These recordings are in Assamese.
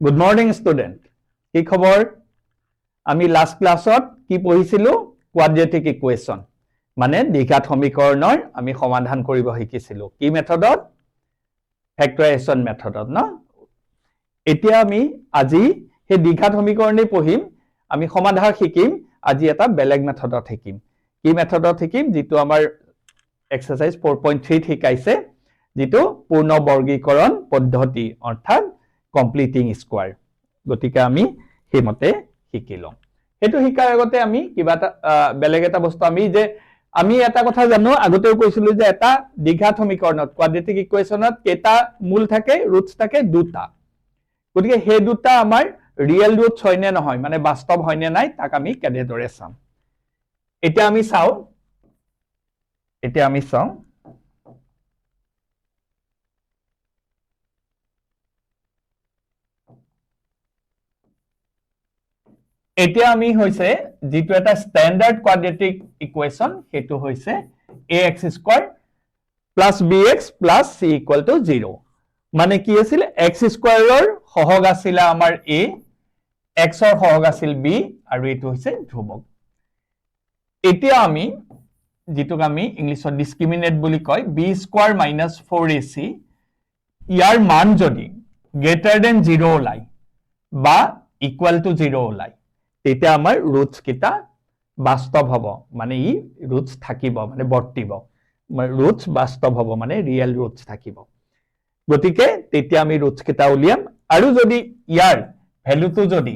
Good morning, student. কি খবৰ? আমি লাষ্ট ক্লাছত কি পঢ়িছিলো? কোৱাড্ৰেটিক ইকুৱেশ্যন মানে দ্বিঘাত সমীকৰণৰ আমি সমাধান কৰিব শিকিছিলো। কি মেথডত? ফেক্টৰাইজেশ্যন মেথডত ন? এতিয়া আমি আজি সেই দ্বিঘাত সমীকৰণেই পঢ়িম। আমি সমাধান শিকিম আজি এটা বেলেগ মেথডত শিকিম। কি মেথডত শিকিম? যিটো আমাৰ এক্সাৰসাইজ 4.3 শিকাইছে, যিটো পূৰ্ণ বৰ্গীকৰণ পদ্ধতি অৰ্থাৎ কমপ্লিটিং স্কোয়াৰ। গতিকে আমি সেইমতে শিকিলো। সেইটো শিকাৰ আগতে আমি কিবা এটা বেলেগ এটা বস্তু আমি এটা কথা জানো, আগতেও কৈছিলো যে এটা দ্বিঘাত সমীকৰণত কোৱাড্ৰেটিক ইকুৱেশ্যনত কেইটা মূল থাকে? ৰুটছ থাকে দুটা। গতিকে সেই দুটা আমাৰ ৰিয়েল ৰুটছ হয় নে নহয়, মানে বাস্তৱ হয় নে নাই, তাক আমি কেনেদৰে চাম। এতিয়া আমি চাওঁ এতিয়া আমি হৈছে যেটো এটা স্ট্যান্ডার্ড কোয়াড্রেটিক ইকুয়েশন, হেতু হৈছে ax square plus bx plus c equal to 0। মানে কি আছিল? x স্কয়াৰৰ সহগ আছিল আমাৰ a, x ৰ সহগ আছিল b, আৰু এটো হৈছে ধ্ৰুবক। এতিয়া আমি যেটোক আমি ইংলিছত ডিসক্ৰিমিনেট বুলি কয়, b স্কয়াৰ মাইনাস 4ac ইয়াৰ মান যদি গ্ৰেটাৰ দেন 0 ওলাই বা ইকুয়াল টু 0 ওলাই, তেতিয়া আমাৰ ৰুটছ কিটা বাস্তৱ হ'ব, মানে ই ৰুটছ থাকিব, মানে বৰ্তিব। ৰুটছ বাস্তৱ হ'ব, মানে ৰিয়েল ৰুটছ থাকিব। গতিকে তেতিয়া আমি ৰুটছ কিটা উলিয়াম, আৰু যদি ইয়াৰ ভ্যালুটো যদি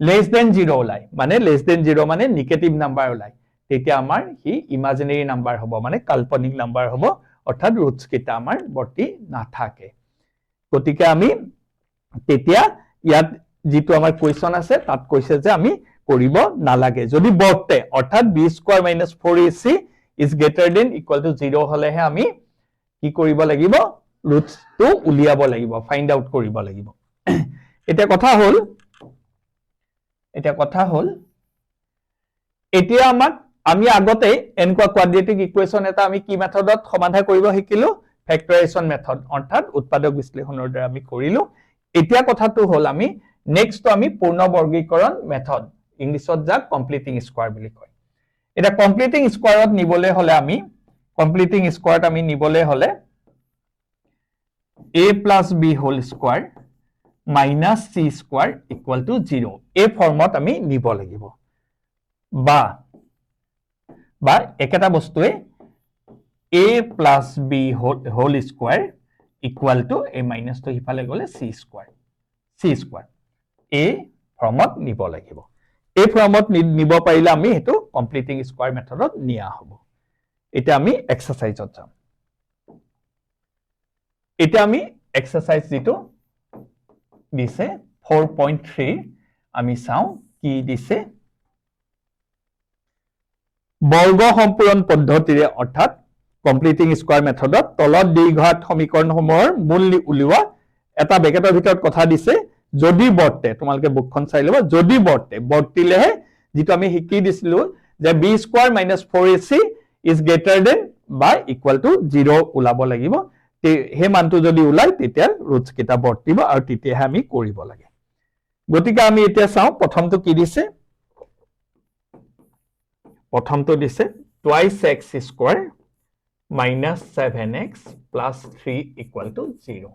লেস দেন 0 ওলাই, মানে লেস দেন 0 মানে নেগেটিভ নাম্বাৰ ওলাই, তেতিয়া আমাৰ হি ইমাজিনাৰী নাম্বাৰ হ'ব, মানে কাল্পনিক নাম্বাৰ হ'ব, অৰ্থাৎ ৰুটছ কিটা আমাৰ বৰ্তি নাথাকে। গতিকে আমি তেতিয়া ইয়াত যেটো আমাৰ কোৱেশ্চন আছে তাত কৈছে যে আমি কৰিব নালাগে। যদি বৰ্তে অৰ্থাৎ b square minus 4ac is greater than equal to 0 হলেহে আমি কি কৰিব লাগিব? ৰুটছটো উলিয়াব লাগিব, ফাইন্ড আউট কৰিব লাগিব। এতিয়া কথা হ'ল এতিয়া আমি আগতে এনেকুৱা কোৱাড্ৰেটিক ইকুৱেশ্যন এটা আমি কি মেথডত সমাধান কৰিব শিকিলো? ফেক্টৰাইজেশ্যন মেথড অৰ্থাৎ উৎপাদক বিশ্লেষণৰ দ্বাৰা আমি কৰিলো। এতিয়া কথাটো হ'ল আমি নেক্সট আমি পূৰ্ণ বৰ্গীকৰণ মেথড, ইংলিছত যাক কমপ্লিটিং স্কয়াৰ বুলি কয়। এটা কমপ্লিটিং স্কয়াৰত নিবলে হলে a plus b whole square minus c square equal to 0 এই ফৰ্মত আমি নিব লাগিব। বা একেটা বস্তুৱে a plus b whole square equal to a minus to হিফালে গলে c square এই ফৰ্মত নিব লাগিব। এই ফৰ্মত নিব পাৰিলে আমি হেতু কমপ্লিটিং স্কয়াৰ মেথডত নিয়া হ'ব। এটা আমি এক্সাৰসাইজত যাম। এটা আমি এক্সাৰসাইজ যেটো দিছে 4.3 আমি চাও কি দিছে। বৰ্গ সম্পূৰণ পদ্ধতিৰে অৰ্থাৎ কমপ্লিটিং স্কয়াৰ মেথডত তলত দ্বিঘাত সমীকৰণসমূহৰ মূল উলিওৱা এটা ব্ৰেকেটৰ ভিতৰত কথা দিছে। যদি বৰ্তে, তোমালোকে বুকখন চাই লবা, যদি বৰ্তিলেহে যেটো আমি শিকি দিছিলো যে b square minus 4ac is greater than বা ইকুয়াল টু 0 ওলাব লাগিব। হে মানটো যদি ওলাই তেতিয়া ৰুটছ কিটা বৰ্তিব, আৰু তেতিয়াহে আমি কৰিব লাগে। গতিকে আমি এতিয়া চাও প্ৰথমটো কি দিছে। প্ৰথমটো দিছে twice x square minus 7x plus 3 equal to 0।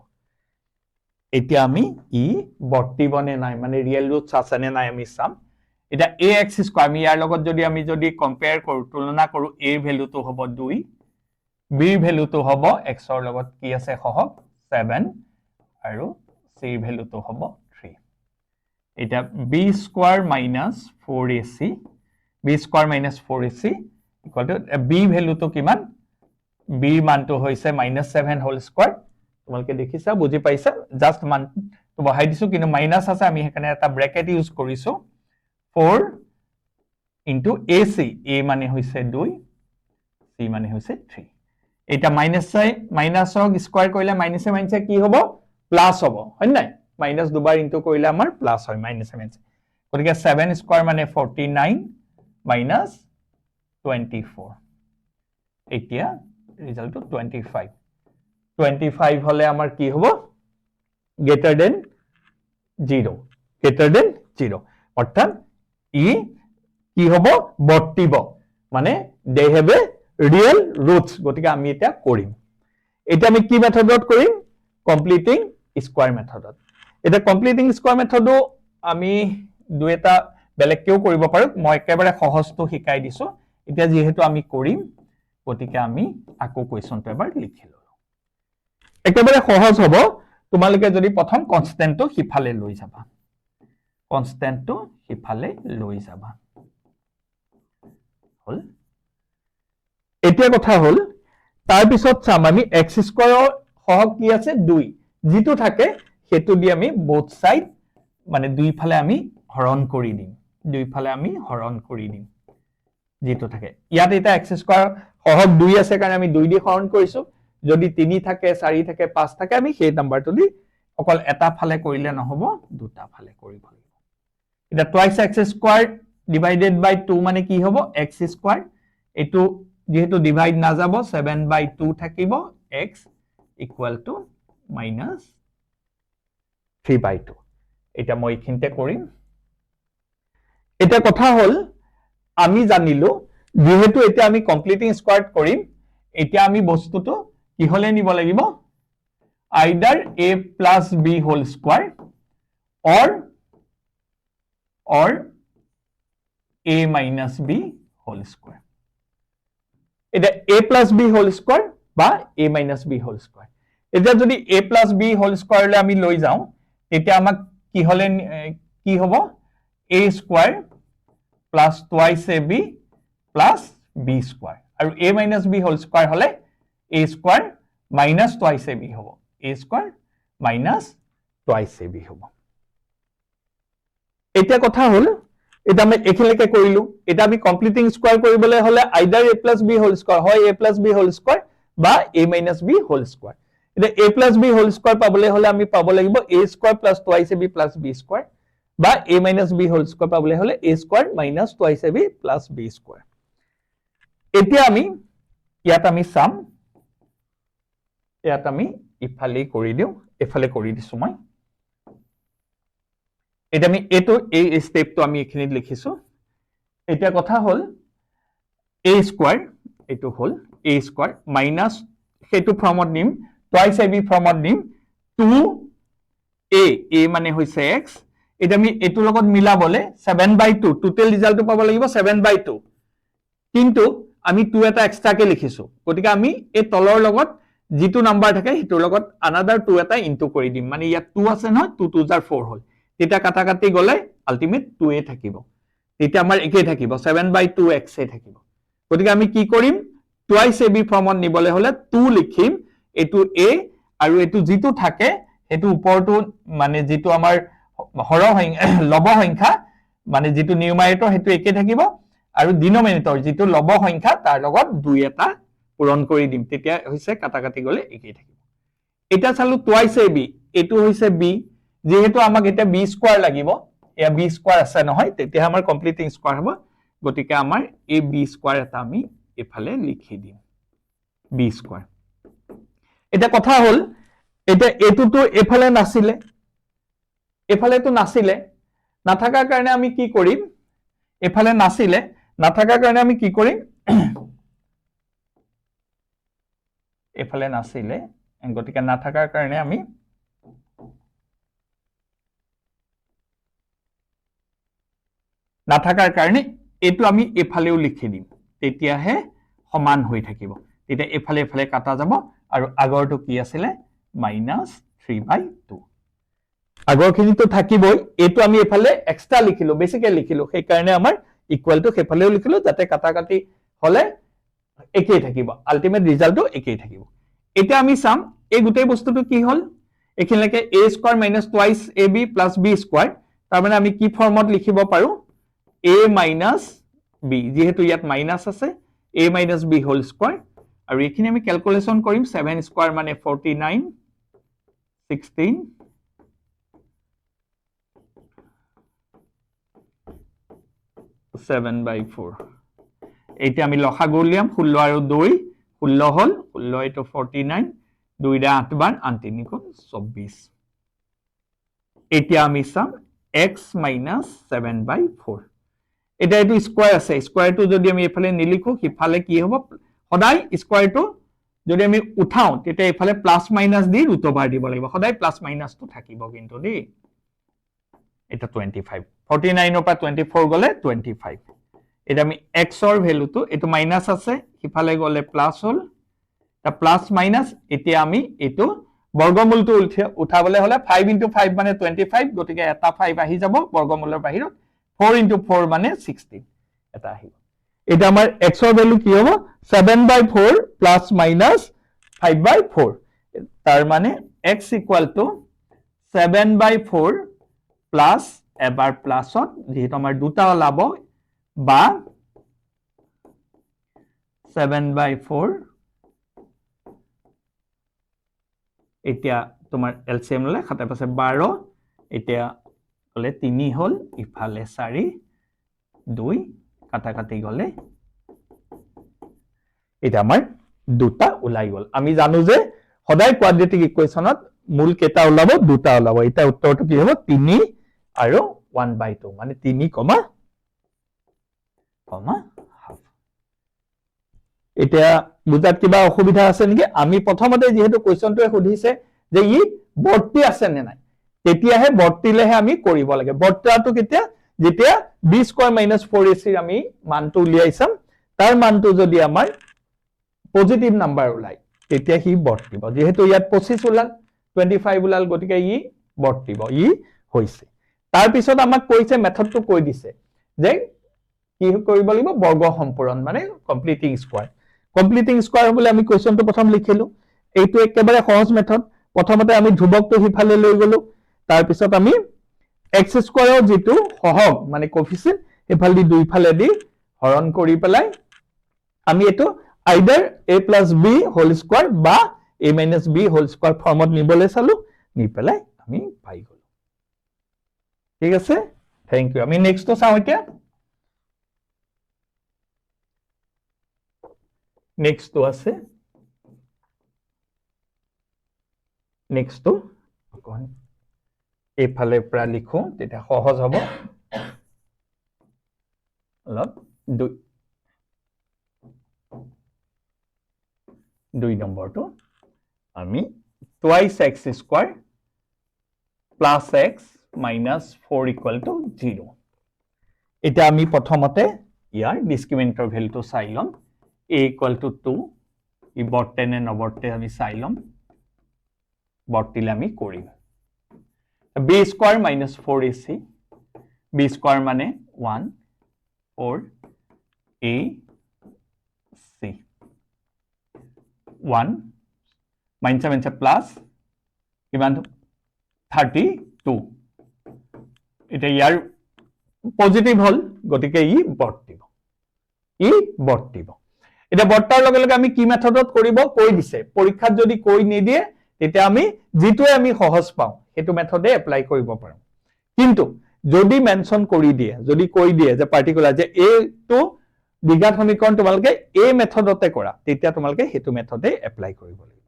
এতিয়া আমি ই বৰ্তিবনে নাই, মানে ৰিয়েল ৰুটছ আছে নে নাই আমি চাম। এটা ax স্কয়াৰ আমি ইয়াৰ লগত যদি কম্পেয়াৰ কৰো, তুলনা কৰো, a ভ্যালুটো হ'ব 2, b ভ্যালুটো হ'ব x ৰ লগত কি আছে সহগ 7, আৰু c ভ্যালুটো হ'ব 3। এটা b square minus 4ac equal to b ভ্যালুটো কিমান? b মানটো হৈছে -7 হোল স্কয়াৰ। তোমালোকে দেখিছা, বুজি পাইছা, জাস্ট মানটো বহাই দিছো, কিন্তু মাইনাস আছে, আমি এখানে এটা ব্র্যাকেট ইউজ কৰিছো। 4 into ac, a মানে হৈছে 2, c মানে হৈছে 3। এটা মাইনাসক স্কয়াৰ কৰিলে মাইনাসে কি হ'ব? প্লাস হ'ব, হয় নাই? মাইনাস দুবাৰ ইনটু কৰিলে আমাৰ প্লাস হয়, মাইনাসে। গতিকে 7 স্কয়াৰ মানে 49 minus 24। এতিয়া ৰিজাল্টটো 25 হলে আমাৰ কি হ'ব? গ্ৰেটাৰ দেন 0 greater than 0 অৰ্থাৎ ই কি হ'ব বৰ্তিব মানে they have a real roots গতিকে আমি এটা কৰিম এটা আমি কি মেথডত কৰিম কমপ্লিটিং স্কয়াৰ মেথডত এটা কমপ্লিটিং স্কয়াৰ মেথডো আমি দুই এটা বেলেগ কেও কৰিব পাৰো মই একেবাৰে সহজটো শিকাই দিছো এতিয়া যেহেতু আমি কৰিম গতিকে আমি আকৌ কোৱেশ্চনটো এবাৰ লিখি ললো একেবাৰে সহজ হ'ব তোমালোকে যদি প্ৰথম কনস্ট্যান্টটো হিফালে লৈ যাবা কনস্ট্যান্টটো হিফালে লৈ যাবা হল এতিয়া কথা হল তাৰ পিছত চাম আমি x স্কয়াৰৰ সহগ কি আছে 2 যেটো থাকে হেতু দি আমি both side মানে দুই ফালে আমি হৰণ কৰি দিম দুই ফালে আমি হৰণ কৰি দিম যেটো থাকে ইয়াত এটা x স্কয়াৰ সহগ 2 আছে কাৰণ আমি 2 দি হৰণ কৰিছো যদি 3 থাকে 4 থাকে 5 থাকে আমি সেই নাম্বাৰটো দি অকল এটা ফালে কৰিলে নহব দুটা ফালে কৰিব লাগিব এটা twice x square divided by 2 মানে কি হ'ব x স্কয়াৰ এটো যেহেতু ডিভাইড না যাব 7/2 থাকিব x equal to minus 3/2 এটা মই এখিনতে কৰিম এটা কথা হল আমি জানিলো যেহেতু এটা আমি কমপ্লিটিং স্কয়াৰ কৰিম এটা আমি বস্তুটো কি হলে নিব লাগিব either a plus b whole square or a minus b whole square এটা a plus b whole square বা a minus b whole square এটা যদি a plus b whole square লৈ আমি লৈ যাও তেতিয়া আমাক কি হলে কি হ'ব a square plus twice ab plus b square আৰু a minus b whole square হলে a square minus twice ab হ'ব a square minus twice ab হ'ব এটা কথা হল এটা আমি এখিলেকে কৰিলো এটা আমি কমপ্লিটিং স্কয়াৰ কৰিবলৈ হলে either a plus b whole square হয় a plus b whole square বা a minus b whole square এটা a plus b whole square পাবলৈ হলে আমি পাব লাগিব a square plus twice ab plus b square বা a minus b whole square পাবলৈ হলে a square minus twice ab plus b square এতিয়া আমি ইয়াত আমি সাম ইয়াত আমি ইফালে কৰি দিও ইফালে কৰি দিছো মই এটা আমি এটো এই স্টেপটো আমি এখিনিত লিখিছো এটা কথা হল a স্কয়াৰ এটো হল a স্কয়াৰ মাইনাস হেতু ফৰ্মত নিম twice ab ফৰ্মত নিম 2a মানে হৈছে x এটা আমি এটো লগত মিলাবলে 7/2 টোটাল ৰিজাল্টটো পাব লাগিব 7/2 কিন্তু আমি 2 এটা এক্সট্ৰাকে লিখিছো গতিকে আমি এই তলৰ লগত যেটো নাম্বাৰ থাকে হেতুৰ লগত another 2 এটা ইনটু কৰি দিম মানে ইয়াত 2 আছে নহয় 2 2 জাৰ 4 হল এটা কাটা কাটি গলে আলটিমেট 2 এ থাকিব এটা আমাৰ একে থাকিব 7/2x এ থাকিব গতিকে আমি কি কৰিম twice ab ফৰ্মত নিবলে হলে 2 লিখিম এটো a আৰু এটো যেটো থাকে হেতু উপৰটো মানে যেটো আমাৰ হৰ লব সংখ্যা মানে যেটো নিউমাৰেটৰ হেতু একে থাকিব আৰু ডিনোমিনেটৰ যেটো লব সংখ্যা তাৰ লগত 2 এটা পূৰণ কৰি দিম তেতিয়া হৈছে কাটা কাটি গলে একে থাকিব এটা চালু twice ab এটো হৈছে b যেহেতু আমাক এটা b স্কয়াৰ লাগিব এয়া b স্কয়াৰ আছে নহয় তেতিয়া আমাৰ কমপ্লিটিং স্কয়াৰ হ'ব গতিকে আমাৰ এই b স্কয়াৰ এটা আমি এফালে লিখি দিম b স্কয়াৰ এটা কথা হল এটা এটোটো এফালে নাছিলে এফালে তো নাছিলে নাথাকাৰ কাৰণে আমি কি কৰিম এফালে নাছিলে নাথাকাৰ কাৰণে আমি কি কৰিম এফালে নাছিলে গতিকে নাথাকাৰ কাৰণে আমি নাথাকাৰ কাৰণে এটো আমি এফালেও লিখি দিম তেতিয়াহে সমান হৈ থাকিব তেতিয়া এফালে এফালে কাটা যাব আৰু আগৰটো কি আছিল -3/2 আগৰখিনিটো থাকিবই এটো আমি এফালে এক্সট্ৰা লিখিলো বেসিক্যালি লিখিলো সেই কাৰণে আমাৰ ইকুয়াল টু হেফালেও লিখিলো যাতে কাটা কাটি হলে একেই থাকিব আলটিমেট ৰিজাল্টটো একেই থাকিব এটা আমি চাম এই গোটেই বস্তুটো কি হল এখিনলৈকে a square minus twice ab plus b square তাৰ মানে আমি কি ফৰ্মত লিখিব পাৰো a minus b যেহেতু ইয়াত মাইনাস আছে a minus b whole square আৰু এখিনি আমি ক্যালকুলেশন কৰিম 7 স্কয়াৰ মানে 49 16 7/4 এইটা আমি লসাগু উলিয়াম 16 আৰু 2 16 হল 16 এটো 49 2 টা 8 বাৰ 8 3 24 এতিয়া আমি চাম x minus 7/4 এটা এটো স্কয়ার আছে স্কয়ারটো যদি আমি এফালে নিলিখো হিফালে কি হ'ব সদায় স্কয়ারটো যদি আমি উঠাও তেতে এফালে প্লাস মাইনাস দি ৰুট ওভাৰ দিব লাগিব সদায় প্লাস মাইনাস তো থাকিব কিন্তু দেই এটা 25 49 পৰা 24 গলে 25 এটা আমি x ৰ ভ্যালুটো এটো মাইনাস আছে হিফালে গলে প্লাস হল তা প্লাস মাইনাস এতিয়া আমি এটো বৰ্গমূলটো উঠাবলে হলে 5 * 5 মানে 25 গতিকে এটা 5 আহি যাব বৰ্গমূলৰ বাহিৰত 4 * 4 মানে 16 এটা আহিব এটা আমাৰ x ৰ ভ্যালু কি হ'ব 7/4 প্লাস মাইনাস 5/4 তাৰ মানে x = 7/4 প্লাস এবাৰ প্লাসত যেহেতু আমাৰ দুটা ওলাব বা 7/4 এতিয়া তোমাৰ এলসিএম ললে খাতে পাছে 12 এতিয়া গলে 3 হল ইফালে 4 2 কাটা কাটি গলে এটা আমাৰ দুটা ওলাই গল আমি জানো যে সদায় কোয়াড্ৰেটিক ইকুয়েশনত মূল কেটা ওলাব দুটা ওলাব এটা উত্তৰটো কি হ'ব 3 আৰু 1/2 মানে 3, হাফ এতিয়া বুজাত কিবা অসুবিধা আছে নেকি আমি প্ৰথমতে যেহেতু কোৱেশ্চনটোৱে সুধিছে যে ই বৰ্তি আছে নে নাই তেতিয়াহে বৰ্তিলেহে আমি কৰিব লাগে বৰ্তাটো কেতিয়া যেতিয়া b² - 4ac আমি মানটো উলিয়াইছাম তাৰ মানটো যদি আমাৰ পজিটিভ নাম্বাৰ ওলাই তেতিয়া হি বৰ্তিব যেহেতু ইয়াত 25 ওলাল 25 ওলাল গতিকে ই বৰ্তিব ই হৈছে তাৰ পিছত আমাক কৈছে মেথডটো কৈ দিছে যে কি কৰিব লাগিব বৰ্গ সম্পূৰণ মানে কমপ্লিটিং স্কয়াৰ বলে আমি কোৱেশ্চনটো প্ৰথম লিখিলো এইটো একেবাৰে সহজ মেথড প্ৰথমতে আমি ধ্ৰুৱকটো হিফালে লৈ গলো তাৰ পিছত আমি x² ৰ যেটো সহগ মানে কোফিচিয়েন্ট এফালে দুই ফালে দি হৰণ কৰি পেলাই আমি এটো আইদাৰ a + b হোল স্কয়াৰ বা a - b হোল স্কয়াৰ ফৰ্মত নিবলে চালো নি পেলাই আমি পাই গলো ঠিক আছে থ্যাংক ইউ আমি নেক্সটটো চাও এতিয়া নেক্সটটো আছে নেক্সটটো কোন এফালে পৰা লিখো তেতিয়া সহজ হ'ব অলপ দুই নম্বৰটো আমি twice x² plus x minus 4 = 0 এটা আমি প্ৰথমতে ইয়াৰ ডিসক্ৰিমিনেন্টৰ ভ্যালুটো চাই লম a = 2 ই বৰ্তে নে নবৰ্তে আমি চাই লম বৰ্তিলে আমি কৰিম b² - 4ac b² মানে 1 4 a c 1 -7 প্লাস কিমান 32 এটা ইয়াৰ পজিটিভ হল গতিকে ই বৰ্তিব এটা বৰ্তাৰ লগে লগে আমি কি মেথডত কৰিব কৈ দিছে পৰীক্ষাত যদি কৈ নিদিয়ে তেতিয়া আমি যেটোৱে আমি সহজ পাও হেতু মেথডে এপ্লাই কৰিব পাৰো কিন্তু যদি মেনশন কৰি দিয়ে যদি কৈ দিয়ে যে পাৰ্টিকুলাৰ যে এ টু দ্বিঘাত সমীকৰণ তোমালকে এই মেথডতে কৰা তেতিয়া তোমালকে হেতু মেথডে এপ্লাই কৰিব লাগিব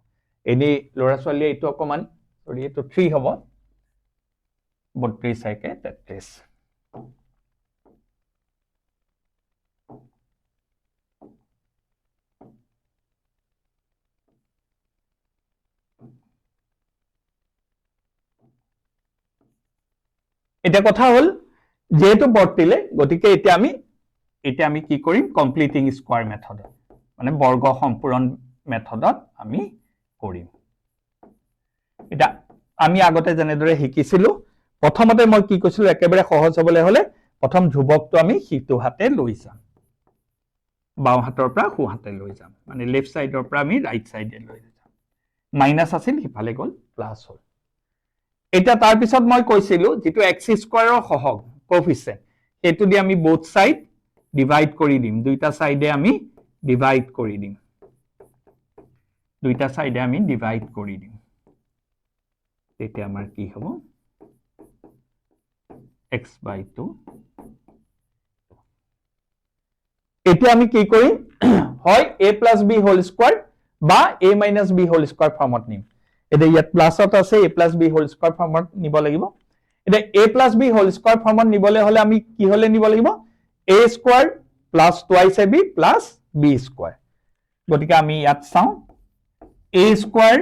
এনি লৰা ছোৱালী এটো অকমান সৰি এটো 3 হ'ব 32 একে 33 এটা কথা হল যেহেতু বৰ্তিলে গতিকে এতিয়া আমি কি কৰিম কমপ্লিটিং স্কয়াৰ মেথড মানে বৰ্গ সম্পূৰণ মেথডত আমি কৰিম এটা আমি আগতে জনেদৰে শিকিছিলো প্ৰথমতে মই কি কৈছিলো একেবাৰে সহজ হ'বলে হলে প্ৰথম ধ্ৰুৱকটো আমি হিটো হাতে লৈ যাম বাও হাতৰ পৰা হু হাতে লৈ যাম মানে লেফট সাইডৰ পৰা আমি ৰাইট সাইডে লৈ যাম মাইনাস আছিল হিফালে গল প্লাস হল এটা তাৰ পিছত মই কৈছিলো যেটো x² ৰ সহগ কোফিচিয়েন্ট এটো দি আমি বোথ সাইড ডিভাইড কৰি দিম দুইটা সাইডে আমি ডিভাইড কৰি দিম তেতিয়া আমাৰ কি হ'ব x/2 এতিয়া আমি কি কৰিম হয় a + b হোল স্কয়াৰ বা a - b হোল স্কয়াৰ ফৰ্মত নিম এটা ইয়াত প্লাসত আছে a + b হোল স্কয়াৰ ফৰ্মত নিব লাগিব এটা a plus b whole square ফর্মত নিবলে হলে আমি কি হলে নিব লাগিব a square plus twice ab plus b square গতিকে আমি ইয়াত চাও a square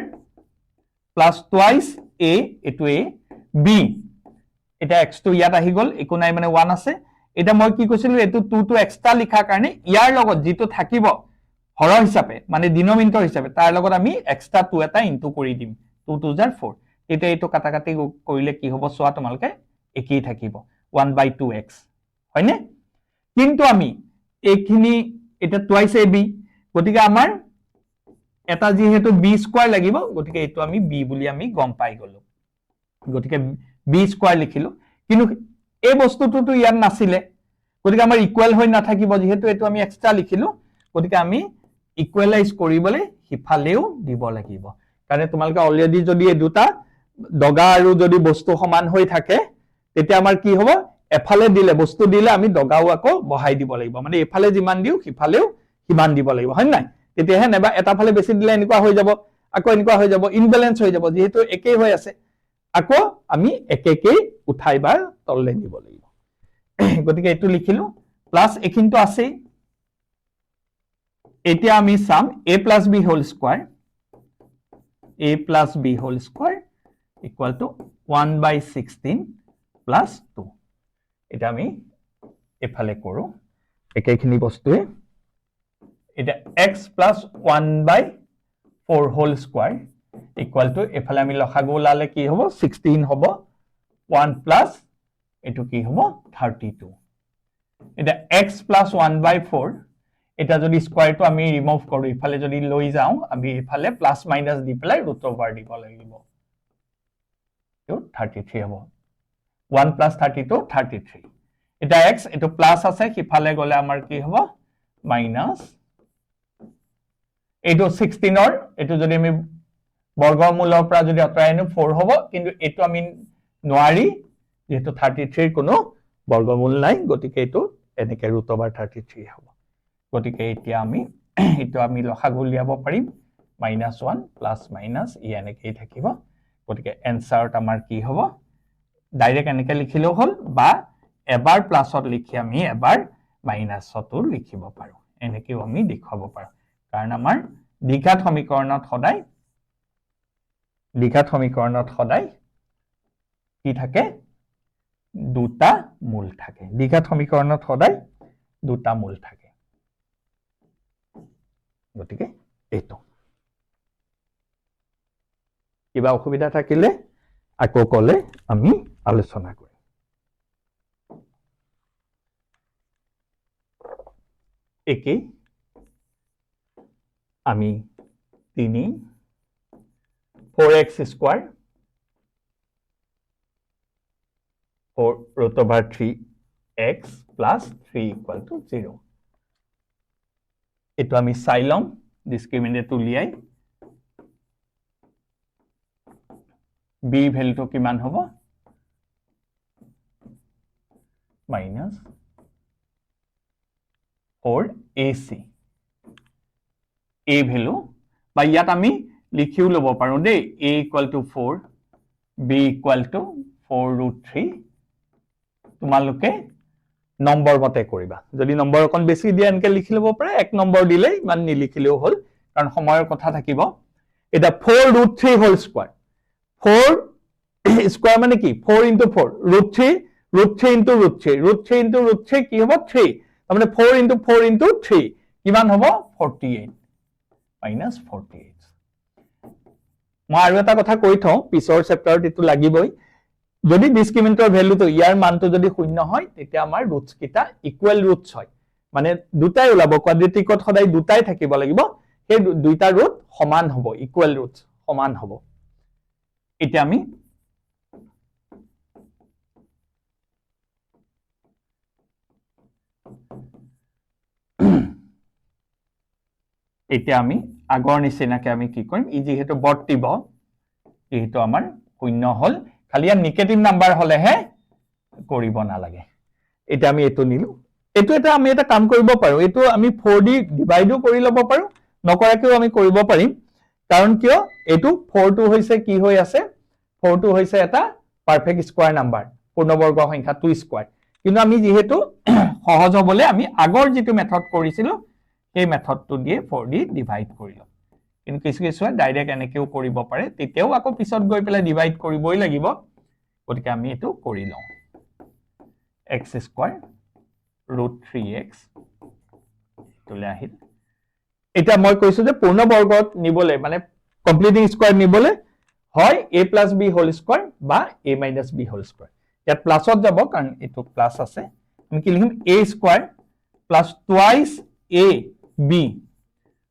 plus twice a এটো a b এটা x to ইয়াত আহি গল একো নাই মানে 1 আছে এটা মই কি কৈছিলো এটো 2 to এক্সট্ৰা লিখা কাৰণে ইয়াৰ লগত যেটো থাকিব হৰ হিচাপে মানে ডিনোমিনেটৰ হিচাপে তাৰ লগত আমি এক্সট্ৰা 2 এটা ইনটু কৰি দিম 2 2 জাৰ 4 এটা এটো কাটাকাটি কৰিলে কি হ'ব সোৱা তোমালকে একেই থাকিব 1/2x হয়নে কিন্তু আমি এইখিনি এটা টুৱাইস ab গতিকে আমাৰ এটা যেহেতু b স্কয়াৰ লাগিব গতিকে এটো আমি b বুলি আমি গম পাই গলো গতিকে b স্কয়াৰ লিখিলো কিন্তু এই বস্তুটো ইয়াত নাছিলে গতিকে আমাৰ ইকুৱেল হৈ নাথাকিব যেহেতু এটো আমি এক্সট্ৰা লিখিলো গতিকে আমি ইকুৱেলাইজ কৰিবলে হিফালেও দিব লাগিব কাৰণ তোমালকে অলৰেডি যদি এই দুটা দগা আৰু যদি বস্তু সমান হৈ থাকে তেতিয়া আমাৰ কি হ'ব এফালে দিলে বস্তু দিলে আমি দগাও আকৌ বহাই দিব লাগিব মানে এফালে যিমান দিও হিফালেও হিমান দিব লাগিব হয় নাই তেতিয়া হে নেবা এটা ফালে বেছি দিলে এনেকুৱা হৈ যাব আকৌ এনেকুৱা হৈ যাব ইনব্যালেন্স হৈ যাব যেহেতু একেই হৈ আছে আকৌ আমি একেকেই উঠাইবাৰ তললে নিব লাগিব গতিকে এটো লিখিলো প্লাস এখিনটো আছে এতিয়া আমি সাম a plus b whole square equal to 1/16 plus 2 এটা আমি এফালে কৰো একেখিনি বস্তুৱে এটা x plus 1/4 whole square equal to এফালে আমি লখাগু লালে কি হ'ব 16 হ'ব 1 plus এটো কি হ'ব 32 এটা x plus 1/4 এটা যদি স্কয়াৰটো আমি ৰিমুভ কৰো ইফালে যদি লৈ যাও আমি ইফালে প্লাস মাইনাস দি পেলাই ৰুট ওভাৰ দিব লাগিব তো 33 হ'ব 1 plus 32 33 এটা x এটো প্লাস আছে ইফালে গলে আমাৰ কি হ'ব মাইনাস এটো 16 অৰ এটো যদি আমি বৰ্গমূলৰ পৰা যদি অতৰাইনো 4 হ'ব কিন্তু এটো আমি নোৱাৰি যেহেতু 33 কোনো বৰ্গমূল নাই গতিকে এটো এনেকে ৰুট ওভাৰ 33 হ'ব গতিকে এতিয়া আমি এটো আমি লখাগু লিয়াব পাৰিম -1 প্লাস মাইনাস ই এনেকেই থাকিব গতিকে এনসাৰত আমাৰ কি হ'ব ডাইৰেক্ট এনেকে লিখিলেও হল বা এবাৰ প্লাসত লিখি আমি এবাৰ মাইনাসটো লিখিব পাৰো এনেকেও আমি দেখাব পাৰো কাৰণ আমাৰ দ্বিঘাত সমীকৰণত সদায় কি থাকে দুটা মূল থাকে দ্বিঘাত সমীকৰণত সদায় দুটা মূল থাকে গতিকে এটো কিবা অসুবিধা থাকিলে আকৌ কলে আমি আলোচনা কৰিম একে আমি 4x square 4 root over 3x plus 3 equal to 0 এটো আমি সাইলম ডিসক্রিমিনেন্ট উলিয়াই b ভ্যালুটো কিমান হ'ব -4ac a ভ্যালু বা ইয়াত আমি লিখিও লব পাৰো দে a equal to 4 b equal to 4√3 তোমালোকে নম্বৰ মতে কৰিবা যদি নম্বৰ অকন বেছি দিয়া এনকে লিখি লব পাৰে এক নম্বৰ দিলে মান নিলিখিলেও হল কাৰণ সময়ৰ কথা থাকিব এটা 4√3 হোল স্কয়াৰ 4 স্কয়াৰ মানে কি 4 into 4 √3 into √3 into √3 কি হ'ব 3 মানে 4 into 4 into 3 কিমান হ'ব 48 -48 মই আৰু এটা কথা কৈ থওঁ পিছৰ চেপ্টাৰত এটো লাগিবই যদি ডিসক্ৰিমিনেন্টৰ ভ্যালুটো ইয়াৰ মানটো যদি শূন্য হয় তেতিয়া আমাৰ ৰুটস কিটা ইকুৱেল ৰুটস হয় মানে দুটাই ওলাব কোৱাড্ৰেটিকত সদায় দুটাই থাকিব লাগিব সেই দুইটা ৰুট সমান হ'ব ইকুৱেল ৰুটস সমান হ'ব এতিয়া আমি আগৰ নিচিনাকে আমি কি কৰিম ই যেহেতু বৰ্তিব এইটো আমাৰ শূন্য হল খালি আৰ নেগেটিভ নাম্বাৰ হলে হে কৰিব নালাগে এটা আমি এটো নিলু এটো এটা আমি এটা কাম কৰিব পাৰো এটো আমি 4d ডিভাইডও কৰি লব পাৰো নকৰাকেও আমি কৰিব পাৰিম কাৰণ কিয় এটো 4 টো হৈছে কি হৈ আছে 4 টো হৈছে এটা পারফেক্ট স্কয়ার নাম্বার পূৰ্ণবৰ্গ সংখ্যা 2 স্কয়াৰ কিন্তু আমি যেহেতু সহজ হবলে আমি আগৰ যেটো মেথড কৰিছিল এই মেথডটো দিয়ে 4 দি ডিভাইড কৰিলো কিন্তু কিছু কিছু ডাইৰেক্ট এনেকেও কৰিব পাৰে তেতিয়াও আকৌ পিছত গৈ পেলাই ডিভাইড কৰিবই লাগিব গতিকে আমি এটো কৰি লওঁ x স্কয়াৰ √3x তুলে আহিল এটা মই কৈছো যে পূৰ্ণবৰ্গত নিবলে মানে কমপ্লিটিং স্কয়াৰ নিবলে হয় a + b হোল স্কয়াৰ বা a - b হোল স্কয়াৰ ইয়াত প্লাসত যাব কাৰণ এটো প্লাস আছে আমি কি লিখিম a square plus twice a b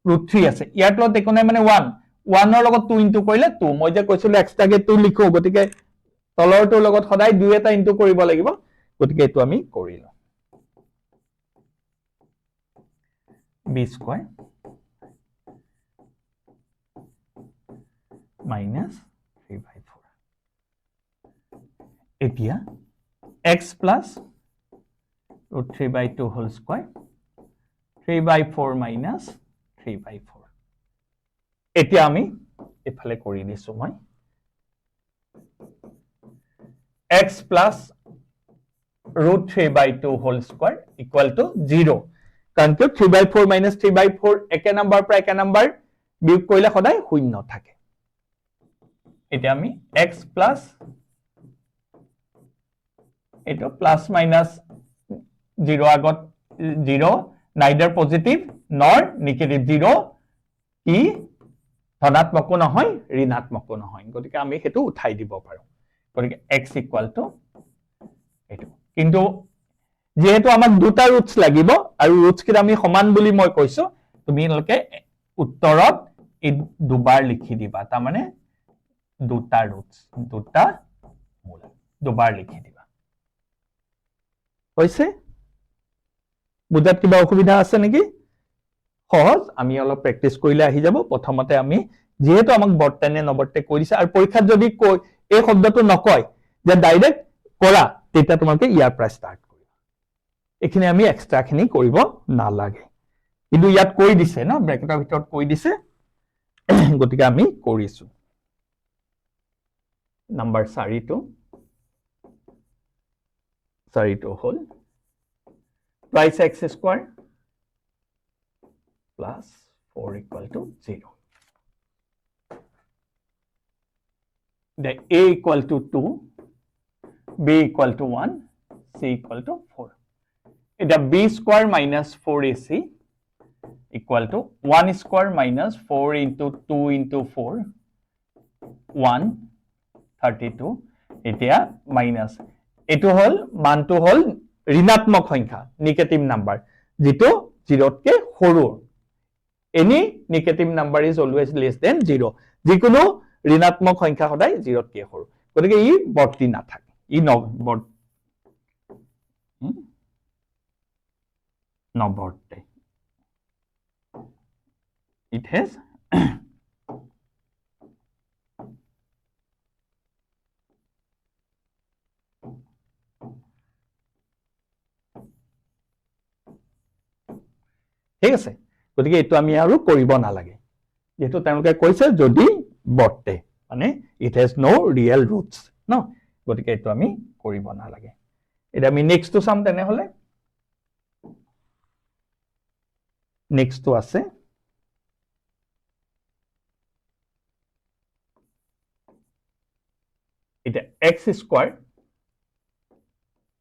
√3 আছে ইয়াত লগত একো নাই মানে 1 1 ৰ লগত 2 ইনটু কৰিলে 2 মই যে কৈছিলো এক্সট্ৰাকে 2 লিখো গতিকে তলৰটোৰ লগত সদায় 2 এটা ইনটু কৰিব লাগিব গতিকে এটো আমি কৰিলো b স্কয়াৰ minus 3/4 এতিয়া x plus √3/2 whole square 3/4 minus 3/4 এতিয়া আমি এফালে কৰি দিছো মই x plus √3/2 whole square equal to 0 কাৰণ কি 3/4 minus 3/4 একে নাম্বাৰ পৰা একে নাম্বাৰ বিয়োগ কৰিলে সদায় শূন্য থাকে এটা আমি x plus এটো প্লাস মাইনাস 0 আগত 0 neither positive nor negative 0 ই ধনাত্মকো নহয় ঋণাত্মকো নহয় গতিকে আমি হেতু উঠাই দিব পাৰো গতিকে x equal to এটো কিন্তু যেহেতু আমাক দুটা ৰুটস লাগিব আৰু ৰুটস কি আমি সমান বুলি মই কৈছো তুমি লকে উত্তৰত এই দুবাৰ লিখি দিবা তা মানে দুটা ৰুটস দুটা মূল দুবাৰ লিখি দিবা হৈছে বুজাত কিবা অসুবিধা আছে নেকি সহজ আমি অলপ প্ৰেক্টিস কৰিলে আহি যাব প্ৰথমতে আমি যেহেতু আমাক বৰ্তনে নবৰ্তে কৰিছে আৰু পৰীক্ষাত যদি কই এই শব্দটো নকয় যে ডাইৰেক্ট কৰা তেতিয়া তোমাকে ইয়াৰ পৰা ষ্টাৰ্ট কৰিবা এখিনি আমি এক্সট্ৰা খিনি কৰিব না লাগে কিন্তু ইয়াত কৈ দিছে ন ব্ৰেকেটৰ ভিতৰত কৈ দিছে গতিকে আমি কৰিছো number 42 whole twice x square plus 4 equal to 0 the a equal to 2 b equal to 1 c equal to 4 the b square minus 4ac equal to 1 square minus 4 into 2 into 4 132 এতিয়া মাইনাস এটো হল মানটো হল ঋণাত্মক সংখ্যা নেগেটিভ নাম্বার যেটো 0 কে সৰু any negative number is always less than 0 যিকোনো ঋণাত্মক সংখ্যা সদায় 0 কে সৰু গতিকে ই বৰ্তি না থাকে ই নবৰ্তে it has ঠিক আছে গতিকে এটো আমি আৰু কৰিব না লাগে যেটো তেওঁলোকে কৈছে যদি বৰ্তে মানে it has no real roots ন গতিকে এটো আমি কৰিব না লাগে এটা আমি নেক্সট টু সাম তেনে হলে নেক্সট টু আছে এটা x square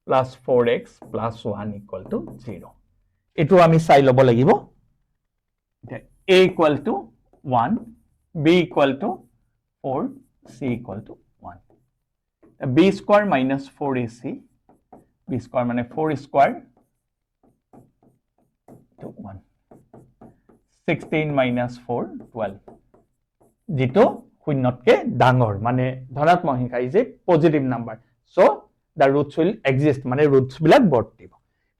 plus 4x plus 1 equal to 0 এটো আমি চাই লব লাগিব a equal to 1 b equal to 4 c equal to 1 b square minus 4ac b square মানে 4 square to 1 16 minus 4 12 যেটো শূন্যতকে ডাঙৰ মানে ধনাত্মক সংখ্যা is a positive number so the roots will exist মানে roots বিলাক বৰ্তিব